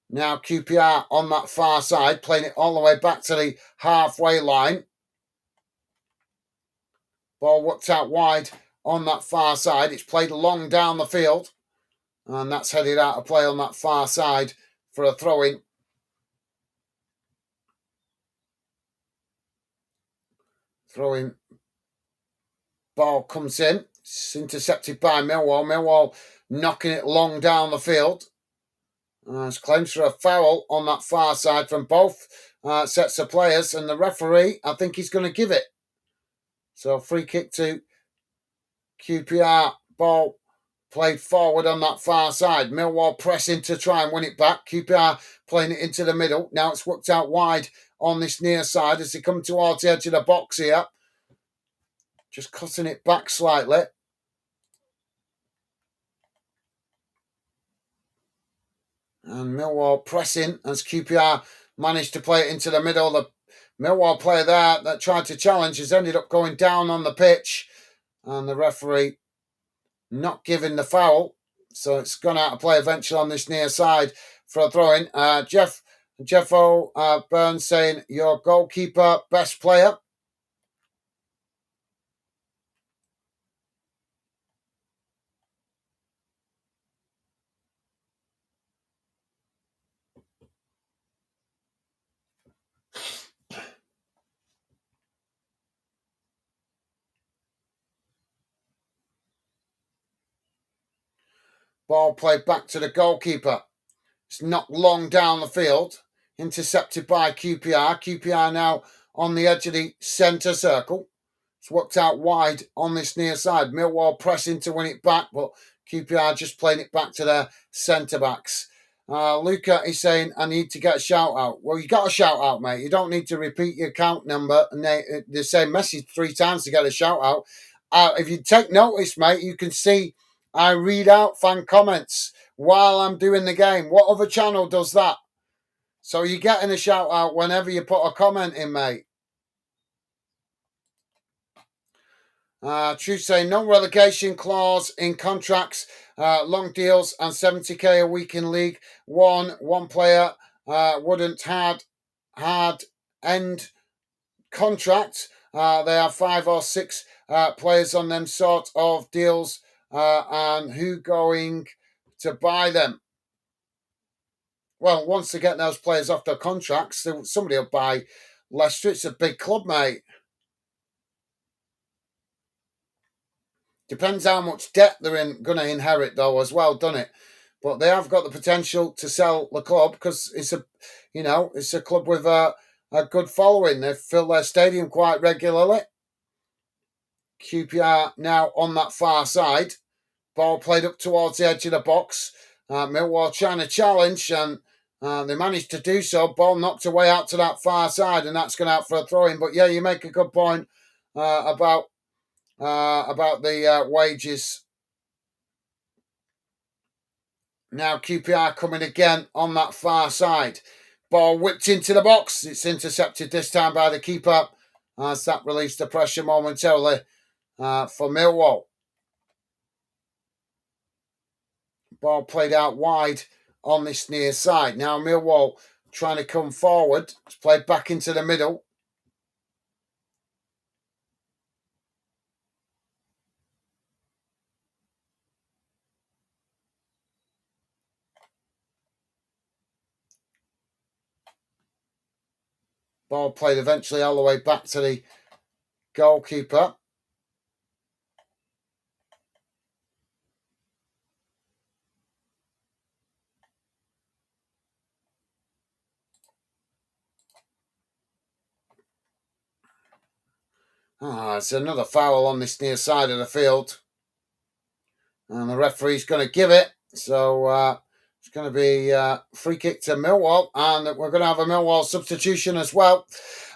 Now QPR on that far side, playing it all the way back to the halfway line. Ball worked out wide on that far side. It's played long down the field. And that's headed out of play on that far side for a throw-in. Throwing ball comes in. It's intercepted by Millwall. Millwall knocking it long down the field. There's claims for a foul on that far side from both sets of players. And the referee, I think he's going to give it. So free kick to QPR. Ball played forward on that far side. Millwall pressing to try and win it back. QPR playing it into the middle. Now it's worked out wide on this near side as they come towards the edge of the box here. Just cutting it back slightly. And Millwall pressing as QPR managed to play it into the middle. The Millwall player there that tried to challenge has ended up going down on the pitch. And the referee not giving the foul. So it's gone out of play eventually on this near side for a throw-in. Jeffo Burns saying, your goalkeeper, best player. Ball played back to the goalkeeper. It's knocked long down the field. Intercepted by QPR. QPR now on the edge of the centre circle. It's worked out wide on this near side. Millwall pressing to win it back, but QPR just playing it back to their centre-backs. Luca is saying, I need to get a shout-out. Well, you got a shout-out, mate. You don't need to repeat your account number and the same message 3 times to get a shout-out. If you take notice, mate, you can see I read out fan comments while I'm doing the game. What other channel does that? So you're getting a shout-out whenever you put a comment in, mate. True saying no relegation clause in contracts, long deals and 70k a week in League One. One player wouldn't had end contract. They have 5 or 6 players on them sort of deals, and who going to buy them? Well, once they get those players off their contracts, somebody will buy Leicester. It's a big club, mate. Depends how much debt they're going to inherit, though, as well, doesn't it? But they have got the potential to sell the club because it's a club with a good following. They fill their stadium quite regularly. QPR now on that far side. Ball played up towards the edge of the box. Millwall trying to challenge, and they managed to do so. Ball knocked away out to that far side, and that's gone out for a throw-in. But yeah, you make a good point about the wages. Now QPR coming again on that far side. Ball whipped into the box. It's intercepted this time by the keeper as that relieves the pressure momentarily for Millwall. Ball played out wide on this near side. Now Millwall trying to come forward. It's played back into the middle. Ball played eventually all the way back to the goalkeeper. It's another foul on this near side of the field. And the referee's going to give it. So it's going to be free kick to Millwall. And we're going to have a Millwall substitution as well.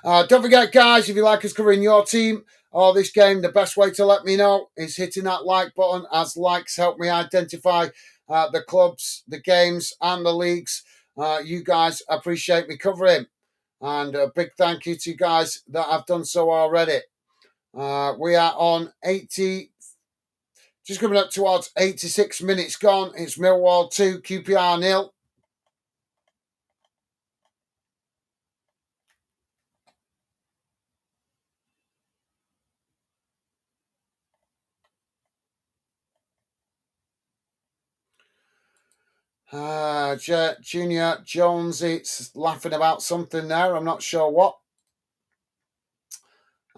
Don't forget, guys, if you like us covering your team or this game, the best way to let me know is hitting that like button, as likes help me identify the clubs, the games, and the leagues you guys appreciate me covering. And a big thank you to you guys that have done so already. We are on 80, just coming up towards 86 minutes gone. It's Millwall 2, QPR 0. Junior Jones, it's laughing about something there. I'm not sure what.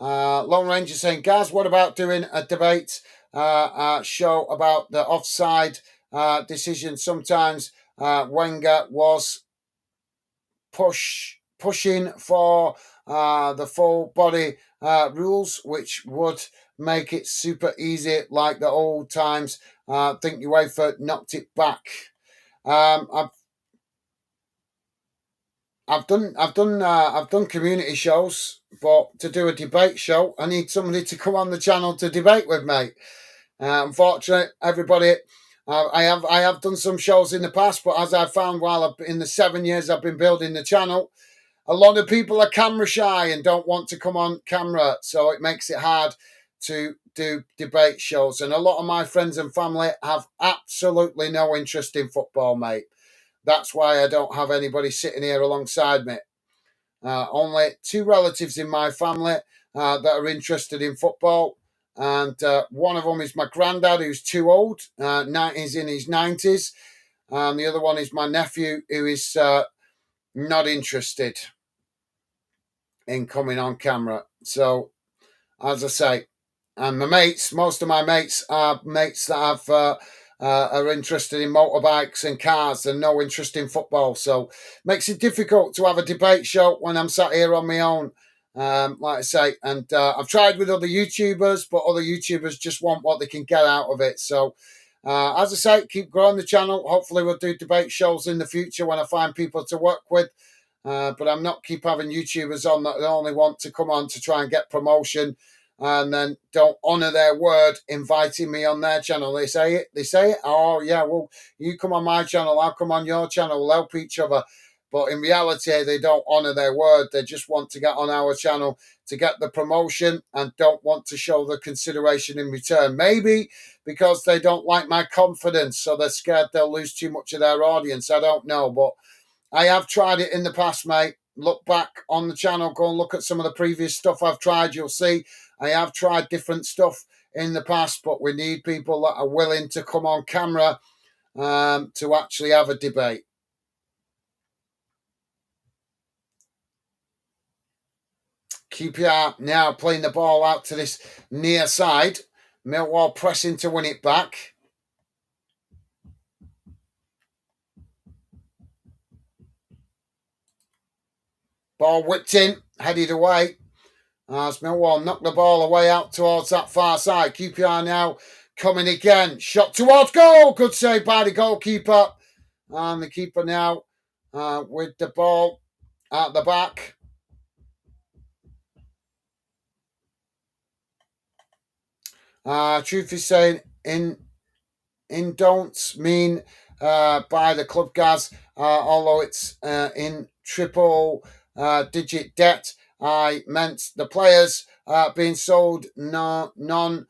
Lone Ranger saying, Gaz, what about doing a debate show about the offside decision? Sometimes Wenger was pushing for the full body rules, which would make it super easy like the old times. I think UEFA knocked it back. I've done community shows, but to do a debate show, I need somebody to come on the channel to debate with me. Unfortunately, everybody, I have done some shows in the past, but as I found while in the 7 years I've been building the channel, a lot of people are camera shy and don't want to come on camera, so it makes it hard to do debate shows, and a lot of my friends and family have absolutely no interest in football, mate. That's why I don't have anybody sitting here alongside me. Only two relatives in my family that are interested in football, and one of them is my granddad, who's too old, he's in his 90s, and the other one is my nephew, who is not interested in coming on camera. So, as I say, and my mates, most of my mates are mates that are interested in motorbikes and cars and no interest in football. So makes it difficult to have a debate show when I'm sat here on my own. Like I say, and I've tried with other YouTubers, but other YouTubers just want what they can get out of it. So as I say, keep growing the channel. Hopefully we'll do debate shows in the future when I find people to work with. But I'm not keep having YouTubers on that only want to come on to try and get promotion and then don't honour their word inviting me on their channel. They say it, oh yeah, well, you come on my channel, I'll come on your channel, we'll help each other. But in reality, they don't honour their word. They just want to get on our channel to get the promotion and don't want to show the consideration in return. Maybe because they don't like my confidence, so they're scared they'll lose too much of their audience. I don't know, but I have tried it in the past, mate. Look back on the channel, go and look at some of the previous stuff I've tried. You'll see I have tried different stuff in the past, but we need people that are willing to come on camera to actually have a debate. QPR now playing the ball out to this near side. Millwall pressing to win it back. Ball whipped in, headed away. As Millwall knocked the ball away out towards that far side. QPR now coming again. Shot towards goal. Good save by the goalkeeper. And the keeper now with the ball at the back. Truth is saying, in don'ts mean by the club guys, although it's in triple digit debt. I meant the players being sold. No one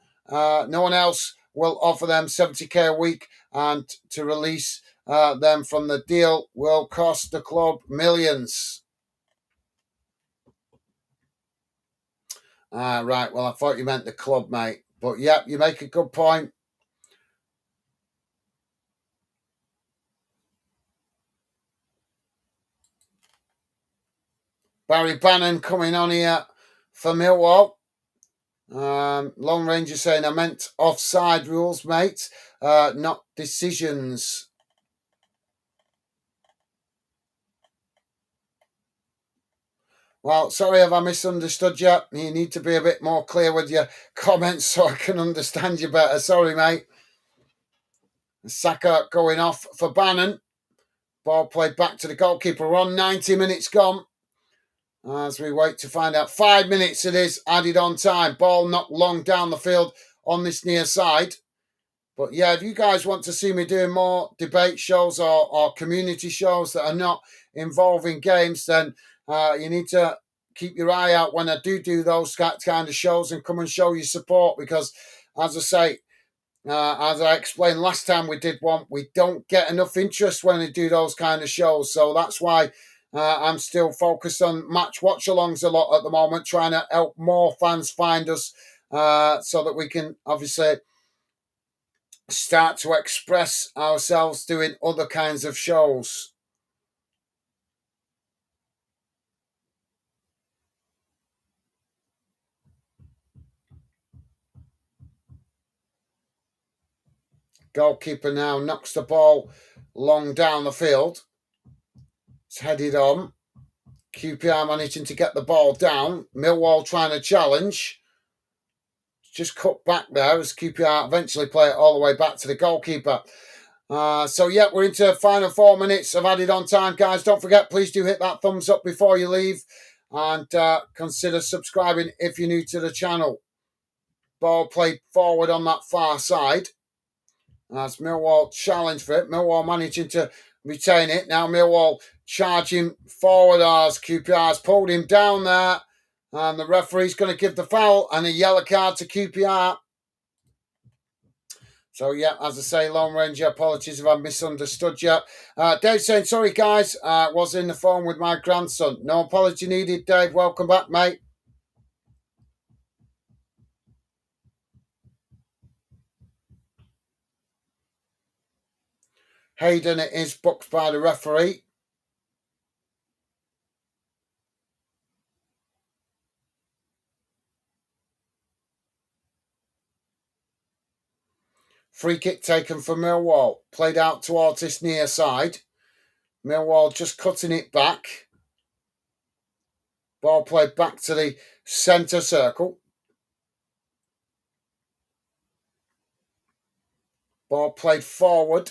else will offer them 70k a week, and to release them from the deal will cost the club millions. Right, well, I thought you meant the club, mate. But yeah, you make a good point. Barry Bannon coming on here for Millwall. Lone Ranger saying I meant offside rules, mate, not decisions. Well, sorry if I misunderstood you. You need to be a bit more clear with your comments so I can understand you better. Sorry, mate. Saka going off for Bannon. Ball played back to the goalkeeper. We're on 90 minutes gone. As we wait to find out. 5 minutes it is added on time. Ball knocked long down the field on this near side. But yeah, if you guys want to see me doing more debate shows or community shows that are not involving games, then you need to keep your eye out when I do those kind of shows and come and show your support. Because, as I say, as I explained last time we did one, we don't get enough interest when we do those kind of shows. So that's why I'm still focused on match watch-alongs a lot at the moment, trying to help more fans find us so that we can obviously start to express ourselves doing other kinds of shows. Goalkeeper now knocks the ball long down the field. It's headed on. QPR managing to get the ball down. Millwall trying to challenge. Just cut back there as QPR eventually play it all the way back to the goalkeeper. So yeah, we're into the final 4 minutes of added on time, guys. Don't forget, please do hit that thumbs up before you leave, and consider subscribing if you're new to the channel. Ball played forward on that far side as Millwall challenged for it. Millwall managing to retain it. Now Millwall charging forward as QPR's pulled him down there. And the referee's going to give the foul and a yellow card to QPR. So, yeah, as I say, Lone Ranger, apologies if I misunderstood you. Dave saying, sorry, guys, was in the phone with my grandson. No apology needed, Dave. Welcome back, mate. Hayden, it is booked by the referee. Free kick taken for Millwall. Played out towards this near side. Millwall just cutting it back. Ball played back to the centre circle. Ball played forward.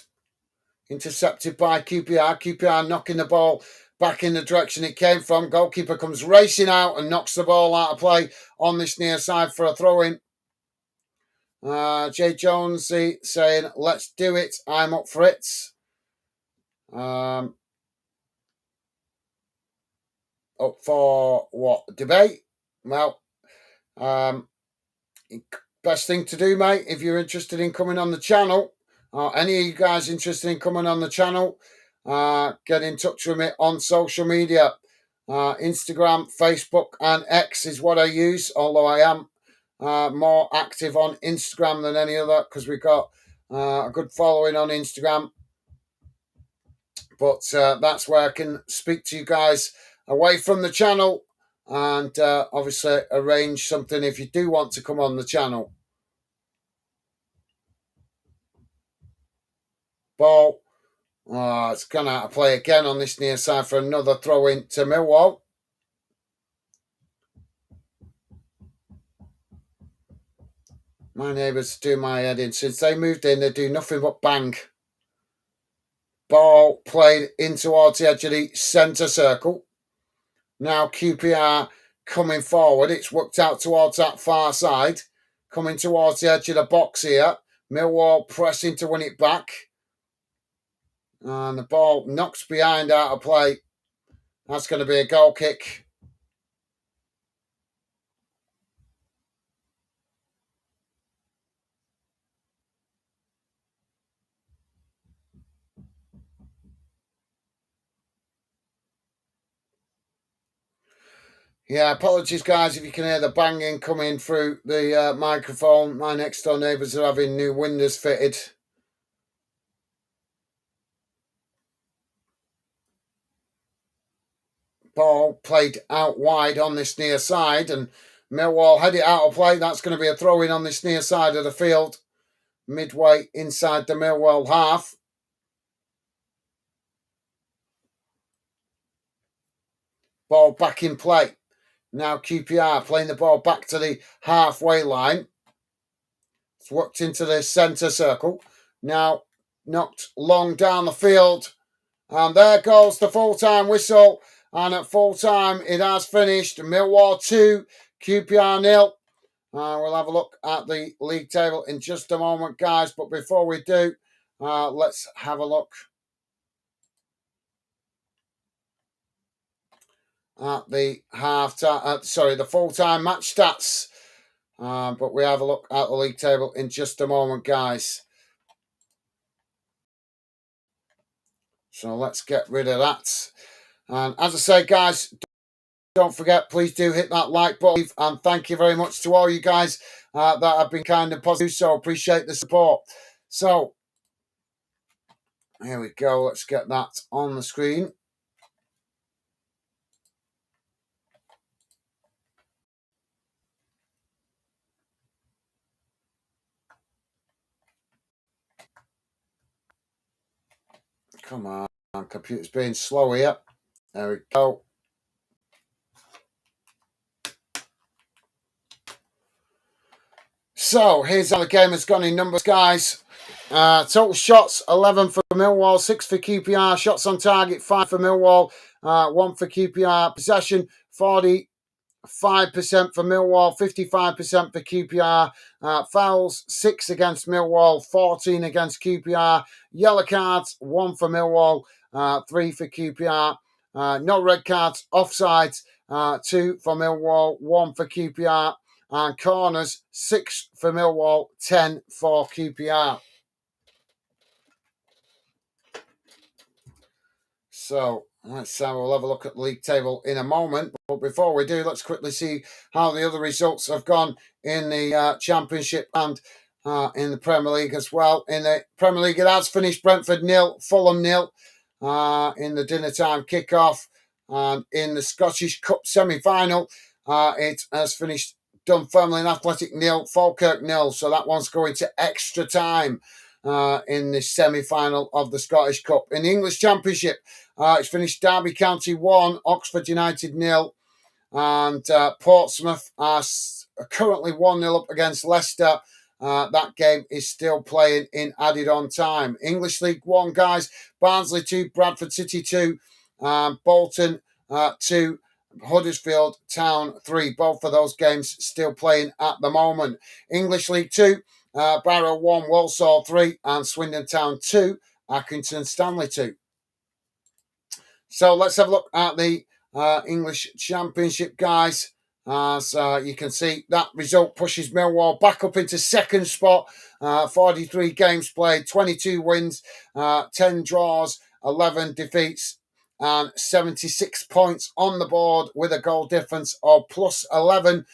Intercepted by QPR. QPR knocking the ball back in the direction it came from. Goalkeeper comes racing out and knocks the ball out of play on this near side for a throw-in. Jay Jones saying, let's do it. I'm up for it. Up for what? Debate? Well, best thing to do, mate, if you're interested in coming on the channel, any of you guys interested in coming on the channel, get in touch with me on social media. Instagram, Facebook, and X is what I use, although I am more active on Instagram than any other because we've got a good following on Instagram. But that's where I can speak to you guys away from the channel and obviously arrange something if you do want to come on the channel. Ball. It's gone out of play again on this near side for another throw in to Millwall. My neighbours do my head in. Since they moved in, they do nothing but bang. Ball played in towards the edge of the centre circle. Now QPR coming forward. It's worked out towards that far side. Coming towards the edge of the box here. Millwall pressing to win it back. And the ball knocks behind out of play. That's going to be a goal kick. Yeah, apologies, guys, if you can hear the banging coming through the microphone. My next door neighbours are having new windows fitted. Ball played out wide on this near side, and Millwall had it out of play. That's going to be a throw-in on this near side of the field, midway inside the Millwall half. Ball back in play. Now QPR playing the ball back to the halfway line. It's worked into the centre circle. Now knocked long down the field. And there goes the full-time whistle. And at full-time, it has finished. Millwall 2, QPR 0. We'll have a look at the league table in just a moment, guys. But before we do, let's have a look at the the full-time match stats. But we have a look at the league table in just a moment, guys. So let's get rid of that. And as I say, guys, don't forget, please do hit that like button. And thank you very much to all you guys that have been kind and positive. So appreciate the support. So here we go. Let's get that on the screen. Come on, computer's being slow here. There we go. So here's how the game has gone in numbers, guys. Total shots, 11 for Millwall, 6 for QPR. Shots on target, 5 for Millwall, 1 for QPR. Possession, 45% for Millwall, 55% for QPR. Fouls, 6 against Millwall, 14 against QPR. Yellow cards, 1 for Millwall, 3 for QPR. No red cards, offsides, 2 for Millwall, 1 for QPR, and corners 6 for Millwall, 10 for QPR. So we'll have a look at the league table in a moment. But before we do, let's quickly see how the other results have gone in the Championship and in the Premier League as well. In the Premier League, it has finished Brentford 0, Fulham 0 in the dinner time kickoff. And in the Scottish Cup semi-final, it has finished Dunfermline Athletic 0, Falkirk 0. So that one's going to extra time in the semi-final of the Scottish Cup. In the English Championship, it's finished Derby County 1, Oxford United 0, and Portsmouth are currently 1-0 up against Leicester. That game is still playing in added on time. English League 1, guys, Barnsley 2, Bradford City 2, Bolton 2, Huddersfield Town 3. Both of those games still playing at the moment. English League 2, Barrow 1, Walsall 3, and Swindon Town 2, Accrington Stanley 2. So let's have a look at the English Championship, guys. As you can see, that result pushes Millwall back up into second spot. 43 games played, 22 wins, 10 draws, 11 defeats, and 76 points on the board with a goal difference of plus 11.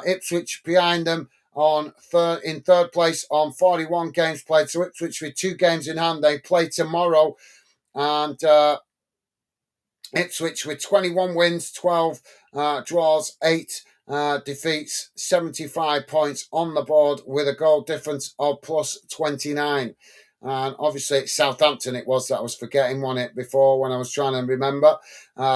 Ipswich behind them in third place on 41 games played. So Ipswich with 2 games in hand. They play tomorrow, and Ipswich with 21 wins, 12 draws, 8 defeats, 75 points on the board with a goal difference of plus 29. And obviously it's Southampton it was that I was forgetting, wasn't it, before when I was trying to remember.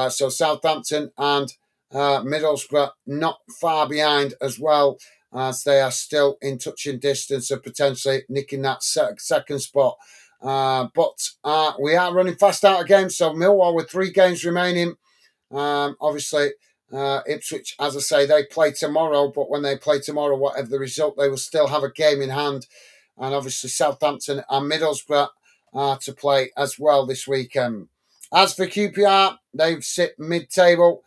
So Southampton and Middlesbrough not far behind as well, as they are still in touching distance of potentially nicking that second spot. But we are running fast out of games. So Millwall with 3 games remaining. Obviously, Ipswich, as I say, they play tomorrow. But when they play tomorrow, whatever the result, they will still have a game in hand. And obviously, Southampton and Middlesbrough are to play as well this weekend. As for QPR, they sit mid-table.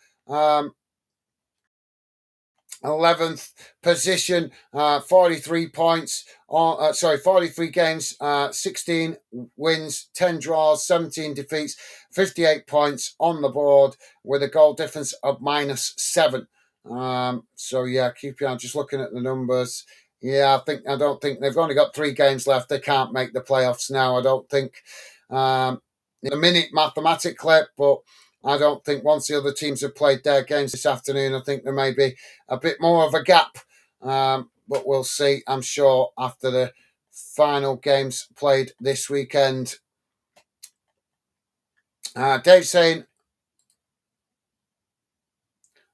11th position, 43 points, 43 games, 16 wins, 10 draws, 17 defeats, 58 points on the board with a goal difference of minus 7. So yeah, QPR, just looking at the numbers. Yeah, I don't think they've only got 3 games left. They can't make the playoffs now, I don't think. In a minute mathematically, but I don't think once the other teams have played their games this afternoon, I think there may be a bit more of a gap. But we'll see, I'm sure, after the final games played this weekend. Dave saying,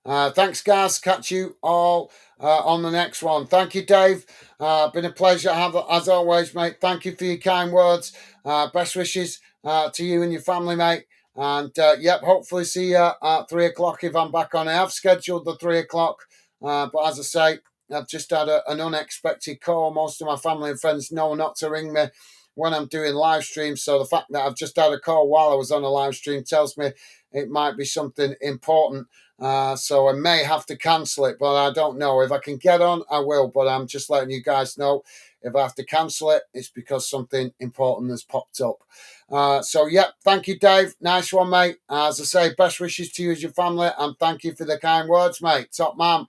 thanks, guys. Catch you all on the next one. Thank you, Dave. Been a pleasure, as always, mate. Thank you for your kind words. Best wishes to you and your family, mate. And yep, hopefully see you at 3 o'clock if I'm back on. I have scheduled the 3 o'clock, but as I say, I've just had an unexpected call. Most of my family and friends know not to ring me when I'm doing live streams. So the fact that I've just had a call while I was on a live stream tells me it might be something important. So I may have to cancel it, but I don't know. If I can get on, I will. But I'm just letting you guys know, if I have to cancel it, it's because something important has popped up. So, yeah, thank you, Dave. Nice one, mate. As I say, best wishes to you and your family, and thank you for the kind words, mate. Top man.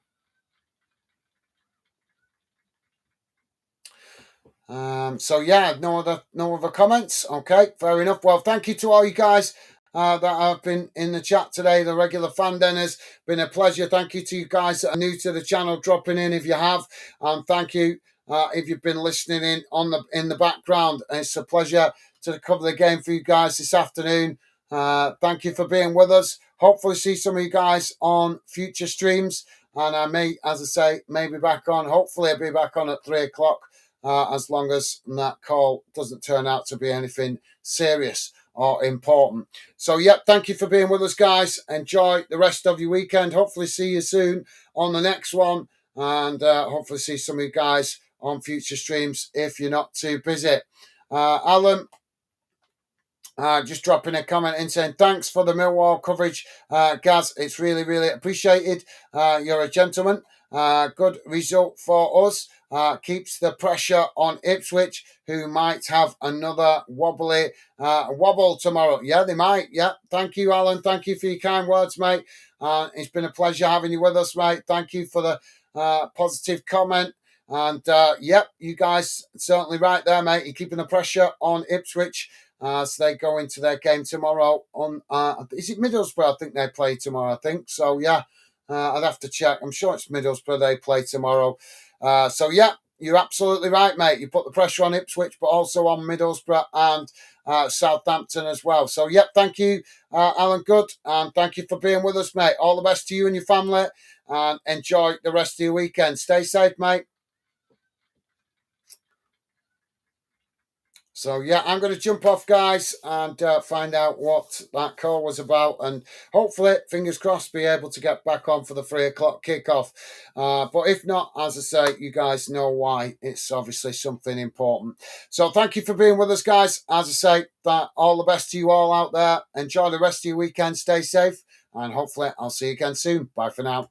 So yeah, no other comments. Okay, fair enough. Well, thank you to all you guys that have been in the chat today, the regular fan denners. Been a pleasure. Thank you to you guys that are new to the channel, dropping in if you have. Thank you if you've been listening in the background. It's a pleasure to cover the game for you guys this afternoon. Thank you for being with us. Hopefully see some of you guys on future streams. And I may, as I say, may be back on. Hopefully I'll be back on at 3 o'clock. As long as that call doesn't turn out to be anything serious or important. So, yep, thank you for being with us, guys. Enjoy the rest of your weekend. Hopefully see you soon on the next one. And hopefully see some of you guys on future streams if you're not too busy. Alan, Just dropping a comment in saying thanks for the Millwall coverage, Gaz. It's really, really appreciated. You're a gentleman. Good result for us. Keeps the pressure on Ipswich, who might have another wobbly wobble tomorrow. Yeah, they might. Yeah. Thank you, Alan. Thank you for your kind words, mate. It's been a pleasure having you with us, mate. Thank you for the positive comment. And yep, you guys certainly right there, mate. You're keeping the pressure on Ipswich. So they go into their game tomorrow on, is it Middlesbrough? I think they play tomorrow, I think. So, yeah, I'd have to check. I'm sure it's Middlesbrough they play tomorrow. So, yeah, you're absolutely right, mate. You put the pressure on Ipswich, but also on Middlesbrough and Southampton as well. So, yeah, thank you, Alan Good, and thank you for being with us, mate. All the best to you and your family, and enjoy the rest of your weekend. Stay safe, mate. So, yeah, I'm going to jump off, guys, and find out what that call was about. And hopefully, fingers crossed, be able to get back on for the 3 o'clock kickoff. But if not, as I say, you guys know why. It's obviously something important. So, thank you for being with us, guys. As I say, that all the best to you all out there. Enjoy the rest of your weekend. Stay safe. And hopefully, I'll see you again soon. Bye for now.